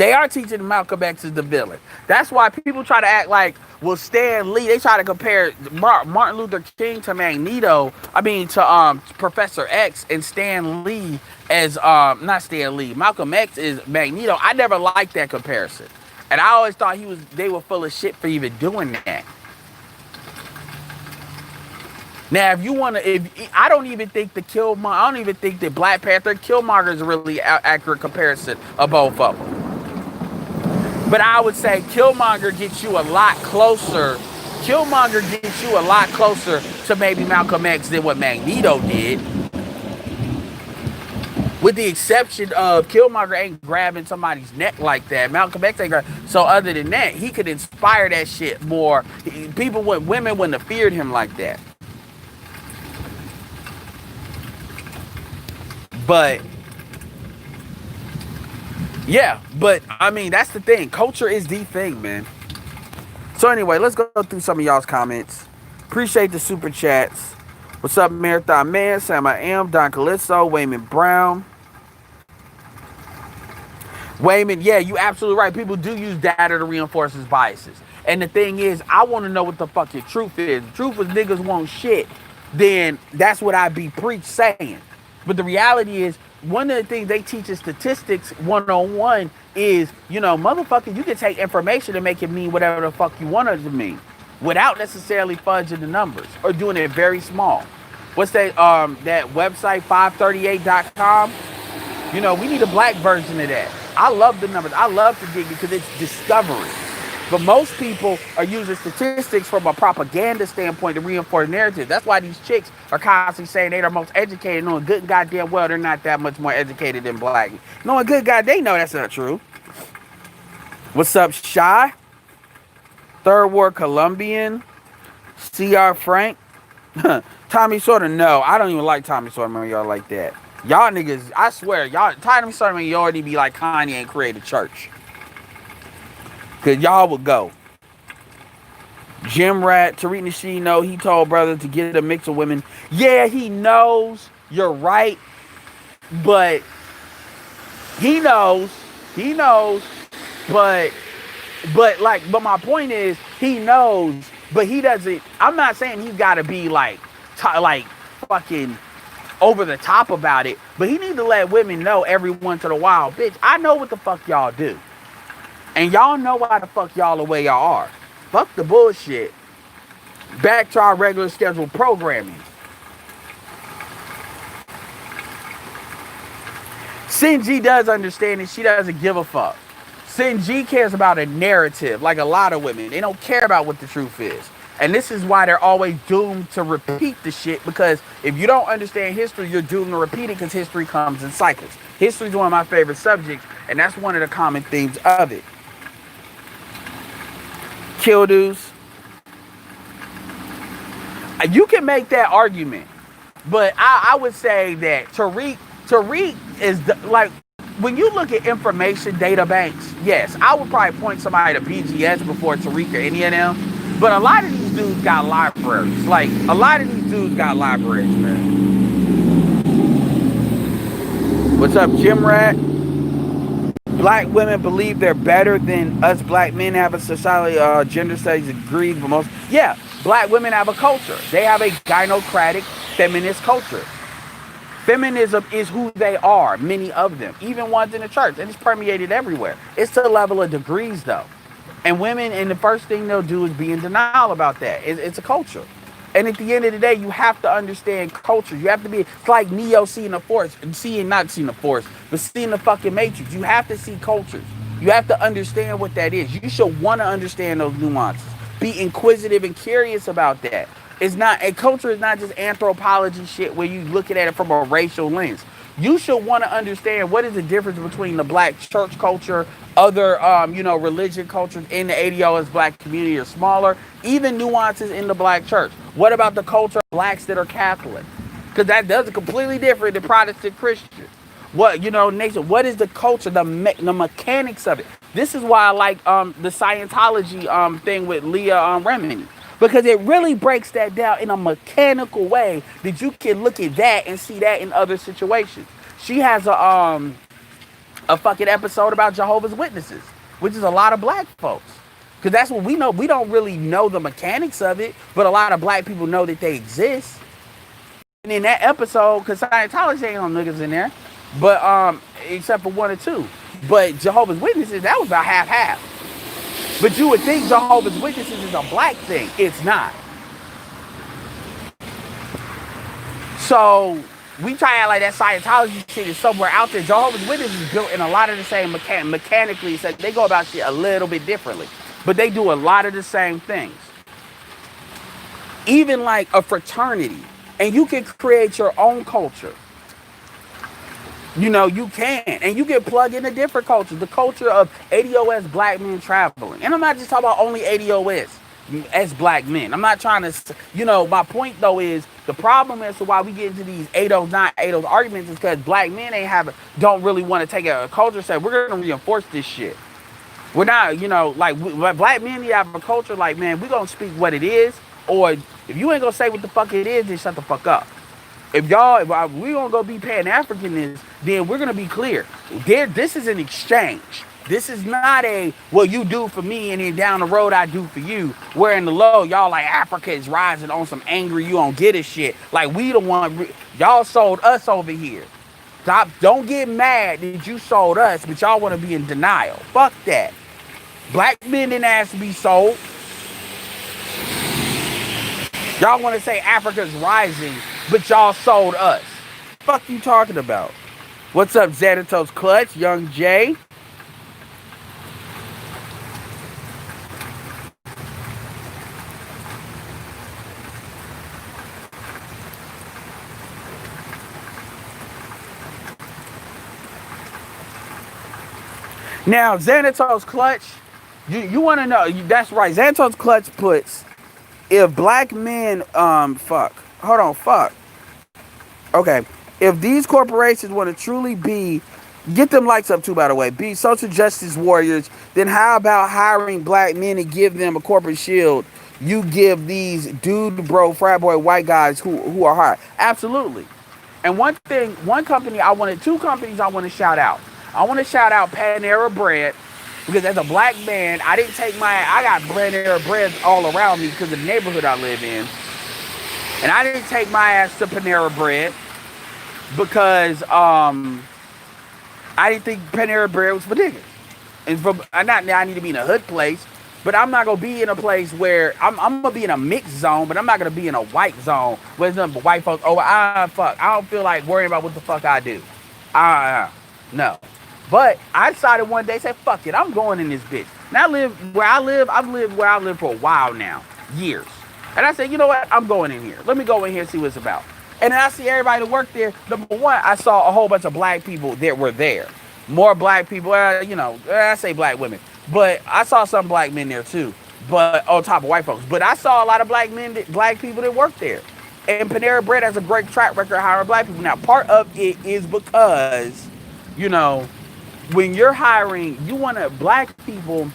They are teaching Malcolm X is the villain. That's why people try to act like, well, Stan Lee. They try to compare Martin Luther King to Magneto. I mean to Professor X, and Stan Lee as not Stan Lee. Malcolm X is Magneto. I never liked that comparison, and I always thought they were full of shit for even doing that. Now, if you want to, I don't even think I don't even think that Black Panther Killmonger is a really accurate comparison of both of them. But I would say Killmonger gets you a lot closer. Killmonger gets you a lot closer to maybe Malcolm X than what Magneto did. With the exception of Killmonger ain't grabbing somebody's neck like that. Malcolm X ain't grabbing. So other than that, he could inspire that shit more. Women wouldn't have feared him like that. But yeah, but I mean, that's the thing. Culture is the thing, man. So anyway, let's go through some of y'all's comments. Appreciate the super chats. What's up, Marathon Man, Sam I Am, Don Calypso, Wayman Brown. Wayman, yeah, you absolutely right. People do use data to reinforce his biases. And the thing is, I want to know what the fucking truth is. The truth is niggas want shit. Then that's what I be saying. But the reality is, one of the things they teach in statistics 101 is, motherfucker, you can take information and make it mean whatever the fuck you want it to mean without necessarily fudging the numbers or doing it very small. What's that website, 538.com? We need a black version of that. I love the numbers. I love to dig because it's discovery. But most people are using statistics from a propaganda standpoint to reinforce narrative. That's why these chicks are constantly saying they're the most educated, knowing good and goddamn well they're not that much more educated than black. Knowing good God, they know that's not true. What's up, Shy? Third War Colombian. C.R. Frank. Tommy Sorter, no. I don't even like Tommy Sorter, y'all like that. Y'all niggas, I swear, Tommy Sorter, you already be like Kanye and create a church. Because y'all would go. Jim Rat, Tariq Nasheed, he told brother to get a mix of women. Yeah, he knows. You're right. But he knows. But my point is, he knows, but he doesn't. I'm not saying he's got to be like fucking over the top about it, but he need to let women know every once in a while, bitch, I know what the fuck y'all do. And y'all know why the fuck y'all the way y'all are. Fuck the bullshit. Back to our regular scheduled programming. Sinji does understand it. She doesn't give a fuck. Sinji cares about a narrative, like a lot of women. They don't care about what the truth is. And this is why they're always doomed to repeat the shit, because if you don't understand history, you're doomed to repeat it because history comes in cycles. History is one of my favorite subjects, and that's one of the common themes of it. Kildoos. You can make that argument, but I would say that Tariq is when you look at information data banks, yes, I would probably point somebody to BGS before Tariq or any of them. But a lot of these dudes got libraries. Man. What's up, Jim Rat? Black women believe they're better than us black men. Have a society, gender studies agreed, but most. Yeah, black women have a culture. They have a gynocratic feminist culture. Feminism is who they are, many of them, even ones in the church, and it's permeated everywhere. It's to the level of degrees, though. And women, and the first thing they'll do is be in denial about that. It's a culture. And at the end of the day, you have to understand culture. You have to be, it's like Neo seeing the Force, not seeing the Force, but seeing the fucking Matrix. You have to see cultures. You have to understand what that is. You should want to understand those nuances. Be inquisitive and curious about that. And culture is not just anthropology shit where you looking at it from a racial lens. You should want to understand what is the difference between the black church culture, other, religion cultures in the ADOS black community are smaller, even nuances in the black church. What about the culture of blacks that are Catholic? Because that does it completely different than Protestant Christians. Nation, what is the culture, the mechanics of it? This is why I like the Scientology thing with Leah Remini. Because it really breaks that down in a mechanical way that you can look at that and see that in other situations. She has a a fucking episode about Jehovah's Witnesses, which is a lot of black folks. Because that's what we know. We don't really know the mechanics of it, but a lot of black people know that they exist. And in that episode, because Scientology ain't no niggas in there, but except for one or two. But Jehovah's Witnesses, that was about half-half. But you would think Jehovah's Witnesses is a black thing. It's not. So we try to act like that Scientology shit is somewhere out there. Jehovah's Witnesses is built in a lot of the same mechanically. So they go about shit a little bit differently. But they do a lot of the same things. Even like a fraternity. And you can create your own culture. You know, you can. And you can plug into different cultures. The culture of ADOS black men traveling. And I'm not just talking about only ADOS as black men. I'm not trying to, you know, my point though is the problem as to why we get into these 809, 80 arguments is because black men don't really want to take a culture say, we're going to reinforce this shit. We're not, you know, like black men, you have a culture like, man, we're going to speak what it is. Or if you ain't going to say what the fuck it is, then shut the fuck up. If we gonna go be Pan-Africanists, then we're gonna be clear. This is an exchange. This is not a, well, you do for me and then down the road I do for you. Where in the low, y'all like Africa is rising on some angry, you don't get it shit. Like we the one, y'all sold us over here. Stop, don't get mad that you sold us, but y'all wanna be in denial. Fuck that. Black men didn't ask to be sold. Y'all wanna say Africa's rising, but y'all sold us. Fuck you talking about? What's up, Xanatos Clutch, Young Jay? Now, Xanatos Clutch, you want to know, that's right. Xanatos Clutch puts, if black men, Okay, if these corporations want to truly be, get them likes up too, by the way, be social justice warriors, then how about hiring black men and give them a corporate shield? You give these dude, bro, frat boy, white guys who are hard. Absolutely. And two companies I want to shout out. I want to shout out Panera Bread, because as a black man, I got Panera Breads all around me because of the neighborhood I live in. And I didn't take my ass to Panera Bread because I didn't think Panera Bread was for niggas. And I need to be in a hood place, but I'm not gonna be in a place where I'm gonna be in a mixed zone, but I'm not gonna be in a white zone where there's nothing but white folks. Oh, fuck. I don't feel like worrying about what the fuck I do. No. But I decided one day, say, fuck it, I'm going in this bitch. Now I've lived where I live for a while now, years. And I said, you know what? I'm going in here. Let me go in here and see what it's about. And then I see everybody that worked there. Number one, I saw a whole bunch of black people that were there. More black people, I say black women. But I saw some black men there too. But on top of white folks. But I saw a lot of black people that worked there. And Panera Bread has a great track record of hiring black people. Now, part of it is because, when you're hiring, you want to, black people,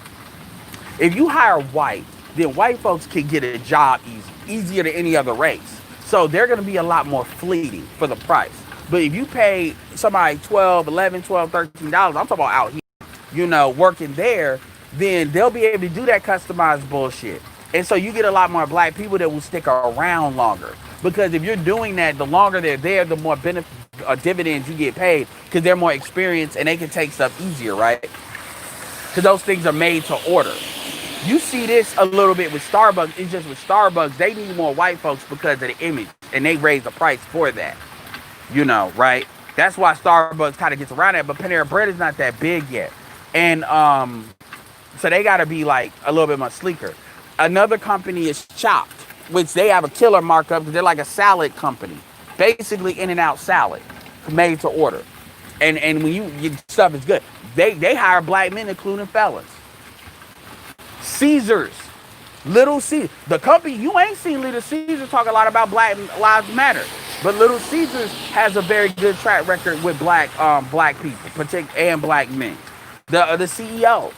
if you hire white, then white folks can get a job easier than any other race. So they're going to be a lot more fleeting for the price. But if you pay somebody $12, $13, I'm talking about out here, working there, then they'll be able to do that customized bullshit. And so you get a lot more black people that will stick around longer. Because if you're doing that, the longer they're there, the more dividends you get paid, because they're more experienced and they can take stuff easier, right? Because those things are made to order. You see this a little bit with Starbucks. It's just with Starbucks, they need more white folks because of the image, and they raise the price for that. Right? That's why Starbucks kind of gets around that, but Panera Bread is not that big yet. And so they got to be like a little bit more sleeker. Another company is Chopped, which they have a killer markup because they're like a salad company. Basically In-N-Out salad, made to order. And when your stuff is good, they hire black men, including fellas. Caesars, Little Caesars, the company, you ain't seen Little Caesars talk a lot about Black Lives Matter, but Little Caesars has a very good track record with black people, particularly, and black men. The CEO,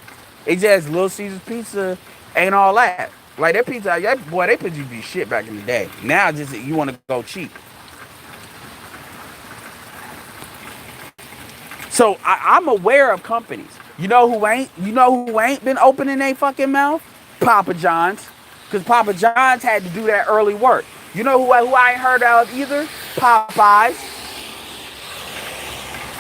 it just Little Caesars pizza ain't all that. Like their pizza, they put you to be shit back in the day. Now just you want to go cheap. So I'm aware of companies. You know who ain't been opening their fucking mouth? Papa John's. Because Papa John's had to do that early work. You know who I ain't heard of either? Popeyes.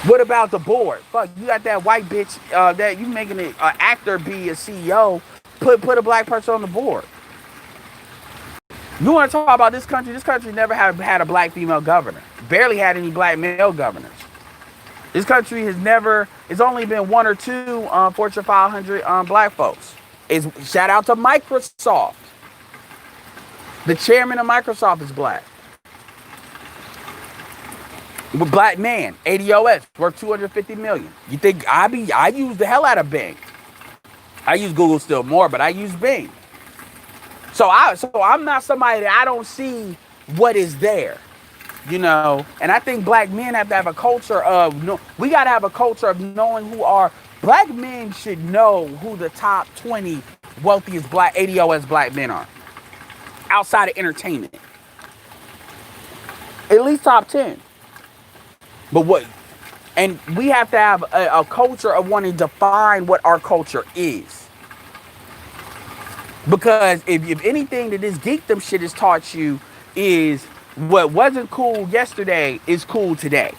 What about the board? Fuck, you got that white bitch that you making an actor be a CEO. Put a black person on the board. You want to talk about this country? This country never had a black female governor. Barely had any black male governors. This country it's only been one or two Fortune 500 black folks. Shout out to Microsoft. The chairman of Microsoft is black. Black man, ADOS, worth $250 million. You think I use the hell out of Bing. I use Google still more, but I use Bing. So I'm not somebody that I don't see what is there. You know, and I think black men have to have a culture of we got to have a culture of knowing black men should know who the top 20 wealthiest ADOS black men are outside of entertainment. At least top 10. But and we have to have a culture of wanting to define what our culture is. Because if anything that this geekdom shit has taught you is what wasn't cool yesterday is cool today.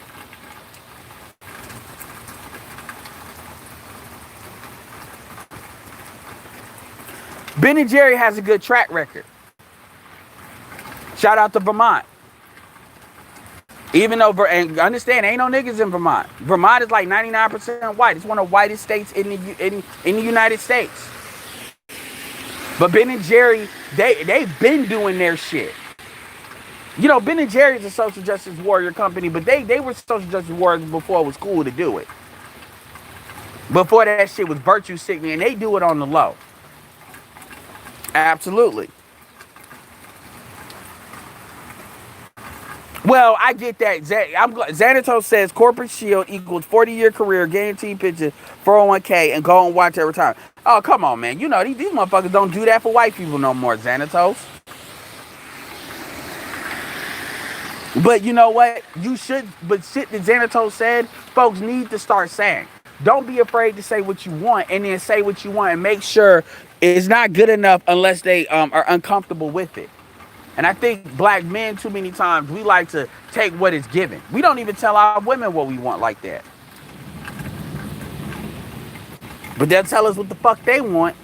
Ben & Jerry has a good track record. Shout out to Vermont. Even though, and understand, ain't no niggas in Vermont. Vermont is like 99% white. It's one of the whitest states in the United States. But Ben & Jerry, they've been doing their shit. You know, Ben & Jerry's a social justice warrior company, but they were social justice warriors before it was cool to do it. Before that shit was virtue signaling, and they do it on the low. Absolutely. Well, I get that. Xanatos says corporate shield equals 40-year career, guaranteed pension, 401k, and go and watch every time. Oh, come on, man. You know, these motherfuckers don't do that for white people no more, Xanatos. But you know what? But shit that Xanatos said, folks need to start saying. Don't be afraid to say what you want, and then say what you want and make sure it's not good enough unless they are uncomfortable with it. And I think black men, too many times, we like to take what is given. We don't even tell our women what we want like that. But they'll tell us what the fuck they want.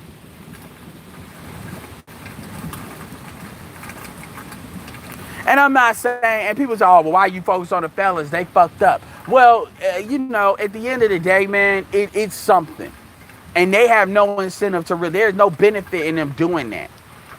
And I'm not saying, and people say, oh, well, why you focus on the fellas? They fucked up. Well, you know, at the end of the day, man, it's something. And they have no incentive to there's no benefit in them doing that.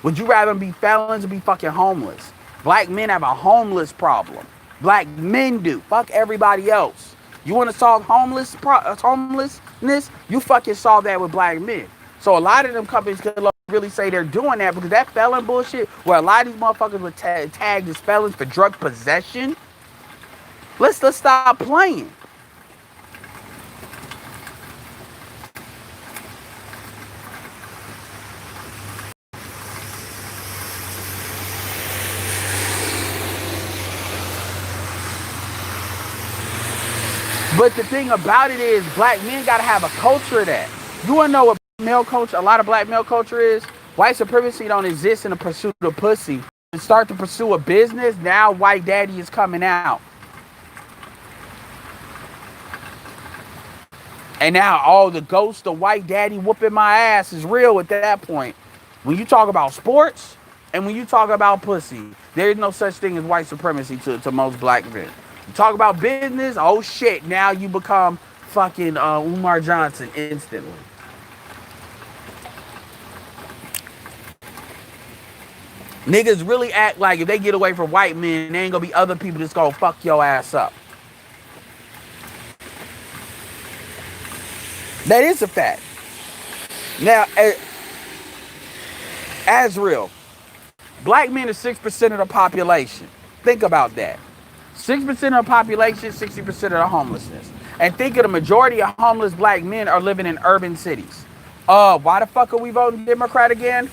Would you rather be felons or be fucking homeless? Black men have a homeless problem. Black men do. Fuck everybody else. You want to solve homelessness? You fucking solve that with black men. So a lot of them companies could really say they're doing that because that felon bullshit, where a lot of these motherfuckers were tagged as felons for drug possession. Let's stop playing. But the thing about it is, black men gotta have a culture of that. You wanna know what male culture, a lot of black male culture is? White supremacy don't exist in the pursuit of pussy. To start to pursue a business, now white daddy is coming out. And now all the ghost of white daddy whooping my ass is real at that point. When you talk about sports and when you talk about pussy, there is no such thing as white supremacy to most black men. You talk about business, oh shit, now you become fucking Umar Johnson instantly. Niggas really act like if they get away from white men, there ain't gonna be other people that's gonna fuck your ass up. That is a fact. Now, as real, black men are 6% of the population. Think about that. 6% of the population, 60% of the homelessness. And think of the majority of homeless black men are living in urban cities. Why the fuck are we voting Democrat again?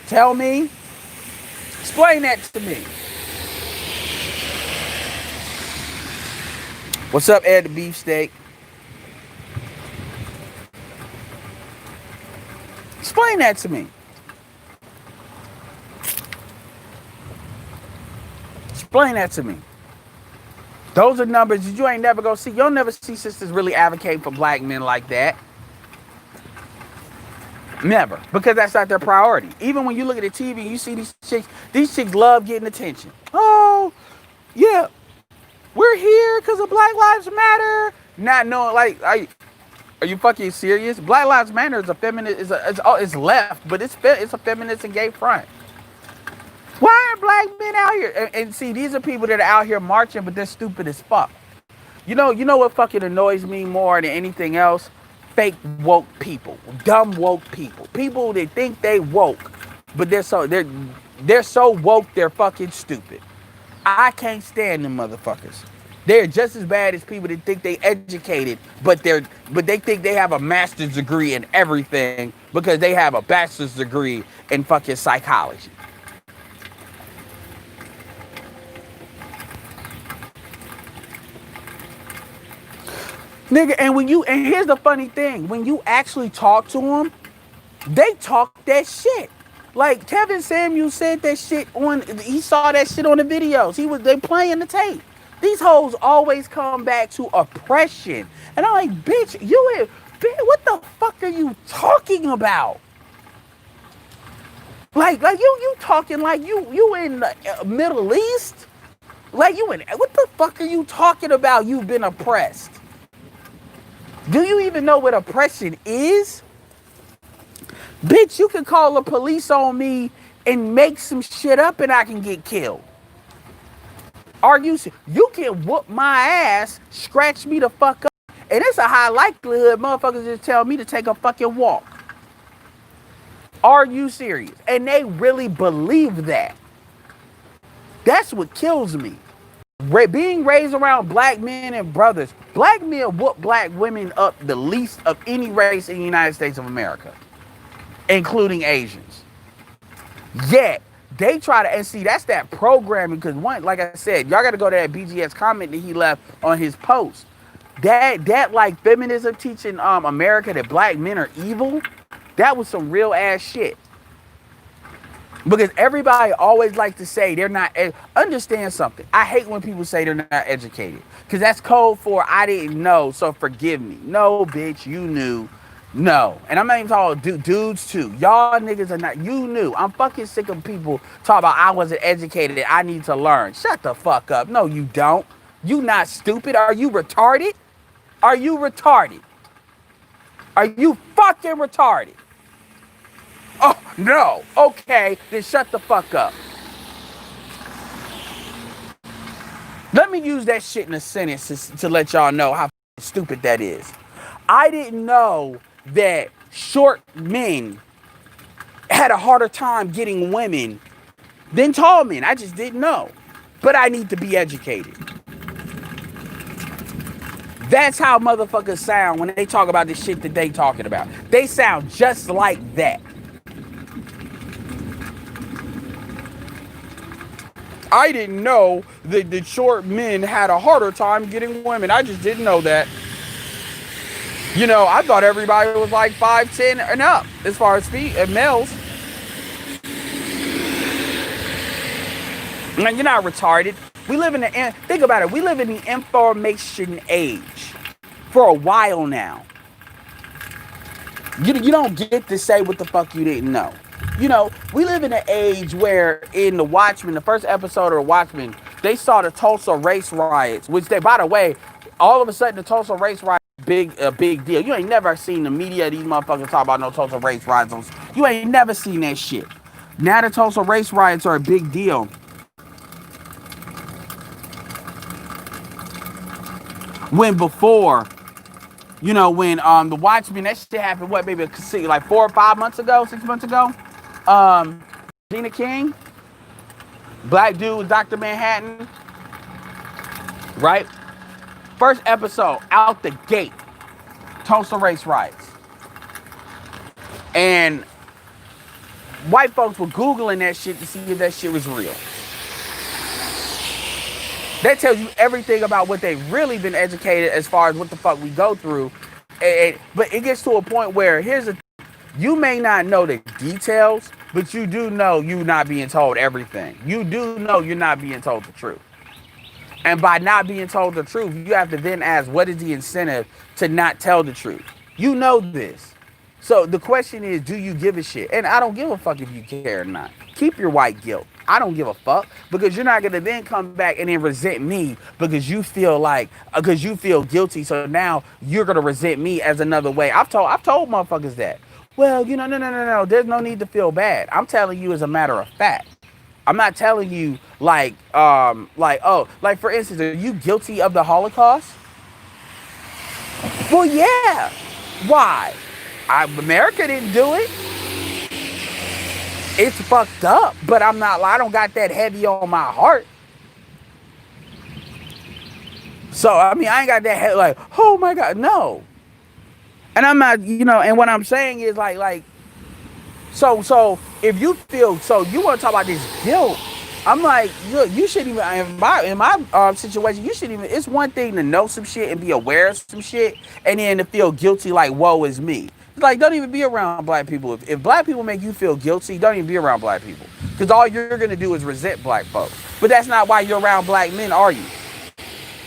Tell me. Explain that to me. What's up, Ed the Beefsteak? Explain that to me. Explain that to me. Those are numbers that you ain't never gonna see. You'll never see sisters really advocate for black men like that. Never. Because that's not their priority. Even when you look at the TV, you see these chicks love getting attention. Oh, yeah, we're here because of Black Lives Matter. Not knowing, like, are you fucking serious? Black Lives Matter is a feminist, it's left, but it's a feminist and gay front. Why are black men out here? And see, these are people that are out here marching, but they're stupid as fuck. You know what fucking annoys me more than anything else? Fake woke people, dumb woke people, people that think they woke, but they're so woke they're fucking stupid. I can't stand them motherfuckers. They're just as bad as people that think they educated, but they think they have a master's degree in everything because they have a bachelor's degree in fucking psychology. Nigga, and here's the funny thing, when you actually talk to them, they talk that shit. Like Kevin Samuels said that shit he saw that shit on the videos. They playing the tape. These hoes always come back to oppression. And I'm like, bitch, what the fuck are you talking about? Like you talking like you in the Middle East? Like what the fuck are you talking about? You've been oppressed. Do you even know what oppression is? Bitch, you can call the police on me and make some shit up and I can get killed. You can whoop my ass, scratch me the fuck up, and it's a high likelihood motherfuckers just tell me to take a fucking walk. Are you serious? And they really believe that. That's what kills me. Being raised around black men and brothers, black men whoop black women up the least of any race in the United States of America, including Asians. Yet, they try to, and see, that's that programming, because like I said, y'all got to go to that BGS comment that he left on his post. That like feminism teaching America that black men are evil, that was some real ass shit. Because everybody always likes to say they're not, understand something. I hate when people say they're not educated. Because that's code for I didn't know, so forgive me. No, bitch, you knew. No. And I'm not even talking dudes too. Y'all niggas are not, you knew. I'm fucking sick of people talking about I wasn't educated and I need to learn. Shut the fuck up. No, you don't. You not stupid. Are you retarded? Are you retarded? Are you fucking retarded? Oh, no. Okay, then shut the fuck up. Let me use that shit in a sentence to let y'all know how stupid that is. I didn't know that short men had a harder time getting women than tall men. I just didn't know. But I need to be educated. That's how motherfuckers sound when they talk about the shit that they talking about. They sound just like that. I didn't know that the short men had a harder time getting women. I just didn't know that. You know, I thought everybody was like 5'10" and up as far as males. Now, you're not retarded. We live in think about it. We live in the information age for a while now. You don't get to say what the fuck you didn't know. You know, we live in an age where in The Watchmen, the first episode of The Watchmen, they saw the Tulsa race riots, which they, by the way, all of a sudden the Tulsa race riots a big deal. You ain't never seen the media, these motherfuckers talk about no Tulsa race riots. You ain't never seen that shit. Now the Tulsa race riots are a big deal. When before, you know, when The Watchmen, that shit happened, what, maybe like 4 or 5 months ago, 6 months ago? Gina King, black dude, Dr. Manhattan, right? First episode, out the gate, Tulsa race riots. And white folks were Googling that shit to see if that shit was real. That tells you everything about what they've really been educated as far as what the fuck we go through. But it gets to a point where, You may not know the details, but you do know you're not being told everything. You do know you're not being told the truth. And by not being told the truth, you have to then ask, what is the incentive to not tell the truth? You know this. So the question is, do you give a shit? And I don't give a fuck if you care or not. Keep your white guilt. I don't give a fuck because you're not gonna then come back and then resent me because you feel like because you feel guilty. So now you're gonna resent me as another way. I've told motherfuckers that. Well, no. There's no need to feel bad. I'm telling you as a matter of fact. I'm not telling you like for instance, are you guilty of the Holocaust? Well, yeah. Why? America didn't do it. It's fucked up, but I don't got that heavy on my heart. So I mean, I ain't got that head like, oh my god, no. And I'm not, and what I'm saying is so if you feel so you want to talk about this guilt, I'm like, look, you shouldn't even in my situation, you shouldn't even. It's one thing to know some shit and be aware of some shit, and then to feel guilty like, woe is me. Like, don't even be around black people. If black people make you feel guilty, don't even be around black people, because all you're gonna do is resent black folks. But that's not why you're around black men, are you?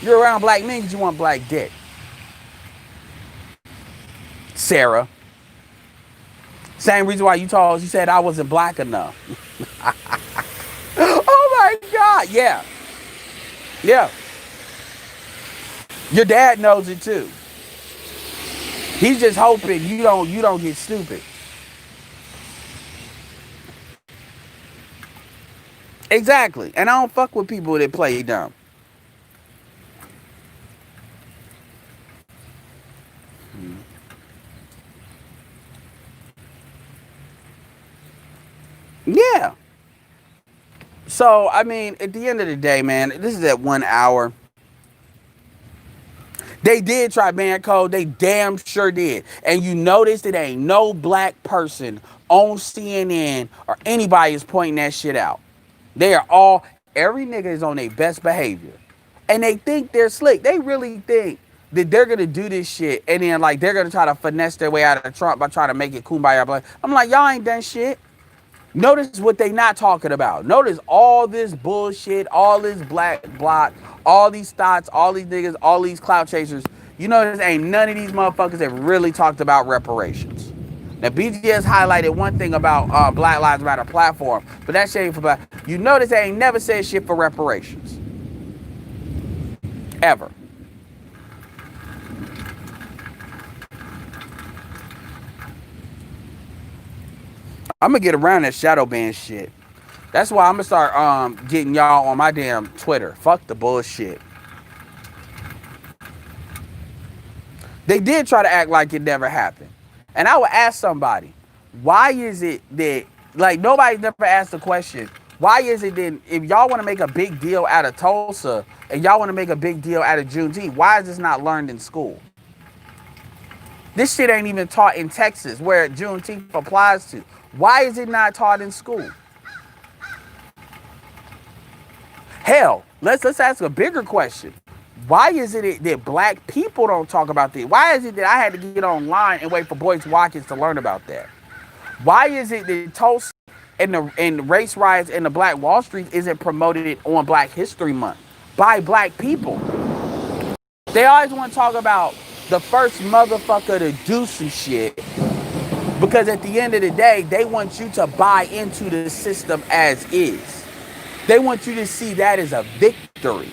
You're around black men because you want black dick. Sarah. Same reason why you said I wasn't black enough. Oh my God, yeah. Yeah. Your dad knows it too. He's just hoping you don't get stupid. Exactly. And I don't fuck with people that play dumb. Yeah. So I mean, at the end of the day, man, this is at 1 hour. They did try ban code. They damn sure did. And you notice that ain't no black person on CNN or anybody is pointing that shit out. They are all, every nigga is on their best behavior. And they think they're slick. They really think that they're going to do this shit and then like they're going to try to finesse their way out of Trump by trying to make it kumbaya. I'm like, y'all ain't done shit. Notice what they not talking about. Notice all this bullshit, all this black block, all these thoughts, all these niggas, all these clout chasers. You notice ain't none of these motherfuckers that really talked about reparations. Now BGS highlighted one thing about Black Lives Matter platform, but that shit ain't for black. You notice they ain't never said shit for reparations. Ever. I'm gonna get around that shadow ban shit. That's why I'm gonna start getting y'all on my damn Twitter. Fuck the bullshit. They did try to act like it never happened. And I would ask somebody, why is it that, like, nobody's never asked the question, why is it that if y'all want to make a big deal out of Tulsa and y'all want to make a big deal out of Juneteenth, why is this not learned in school? This shit ain't even taught in Texas where Juneteenth applies to. Why is it not taught in school? Hell, let's ask a bigger question. Why is it that black people don't talk about this? Why is it that I had to get online and wait for Boyce Watkins to learn about that? Why is it that Tulsa and the race riots and the Black Wall Street isn't promoted on Black History Month by black people? They always want to talk about the first motherfucker to do some shit because at the end of the day, they want you to buy into the system as is. They want you to see that as a victory.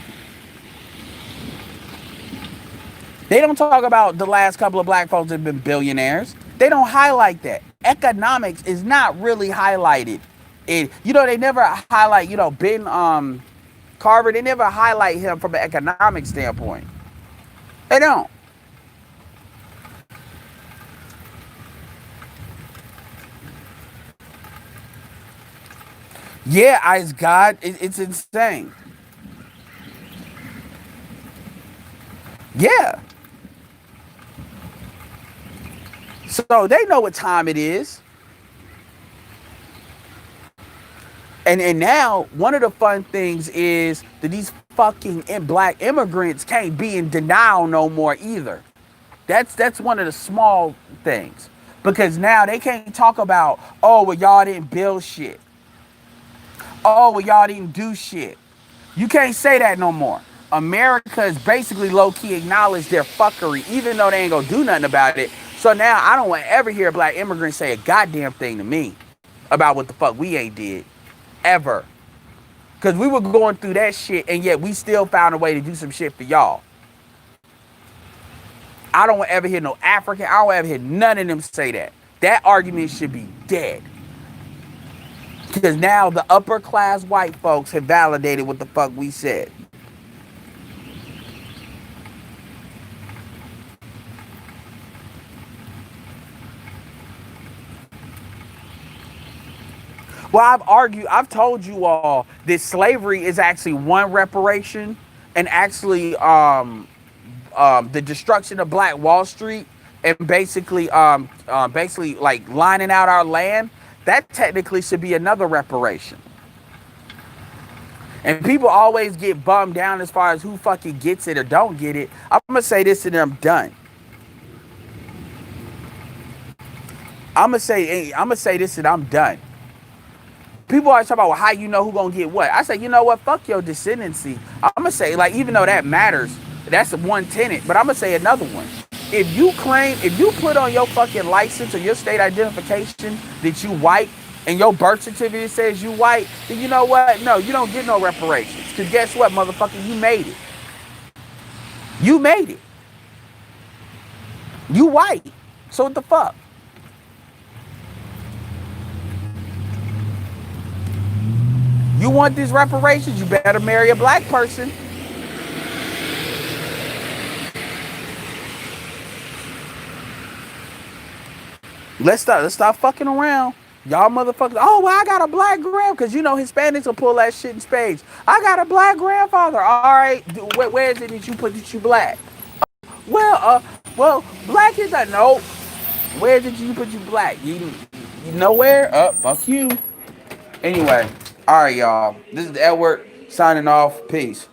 They don't talk about the last couple of black folks that have been billionaires. They don't highlight that. Economics is not really highlighted. They never highlight, Ben Carver, they never highlight him from an economic standpoint. They don't. Yeah, Ice God, it's insane. Yeah. So they know what time it is. And now one of the fun things is that these fucking black immigrants can't be in denial no more either. That's one of the small things. Because now they can't talk about, oh, well, y'all didn't build shit. Oh, well, y'all didn't do shit. You can't say that no more. America has basically low-key acknowledged their fuckery, even though they ain't gonna do nothing about it. So now I don't want to ever hear a black immigrant say a goddamn thing to me about what the fuck we ain't did. Ever. Because we were going through that shit, and yet we still found a way to do some shit for y'all. I don't want to ever hear no African, I don't ever hear none of them say that. That argument should be dead. Because now the upper class white folks have validated what the fuck we said. Well, I've told you all that slavery is actually one reparation, and actually the destruction of Black Wall Street, and basically like lining out our land, that technically should be another reparation. And people always get bummed down as far as who fucking gets it or don't get it. I'm gonna say this and I'm done. I'm gonna say this and I'm done. People always talk about, well, how you know who gonna get what. I say, you know what? Fuck your descendancy. I'm gonna say, like, even though that matters, that's one tenet. But I'm gonna say another one. If you put on your fucking license or your state identification that you white, and your birth certificate says you white, then you know what? No, you don't get no reparations. Because guess what, motherfucker? You made it. You made it. You white. So what the fuck? You want these reparations, you better marry a black person. Let's stop fucking around. Y'all motherfuckers, oh, well, I got a black grandfather, because you know Hispanics will pull that shit in spades. I got a black grandfather. All right, where is it that you put that you black? Well, black is that, no. Where did you put you black? You nowhere? Fuck you. Anyway, all right, y'all. This is Edward signing off. Peace.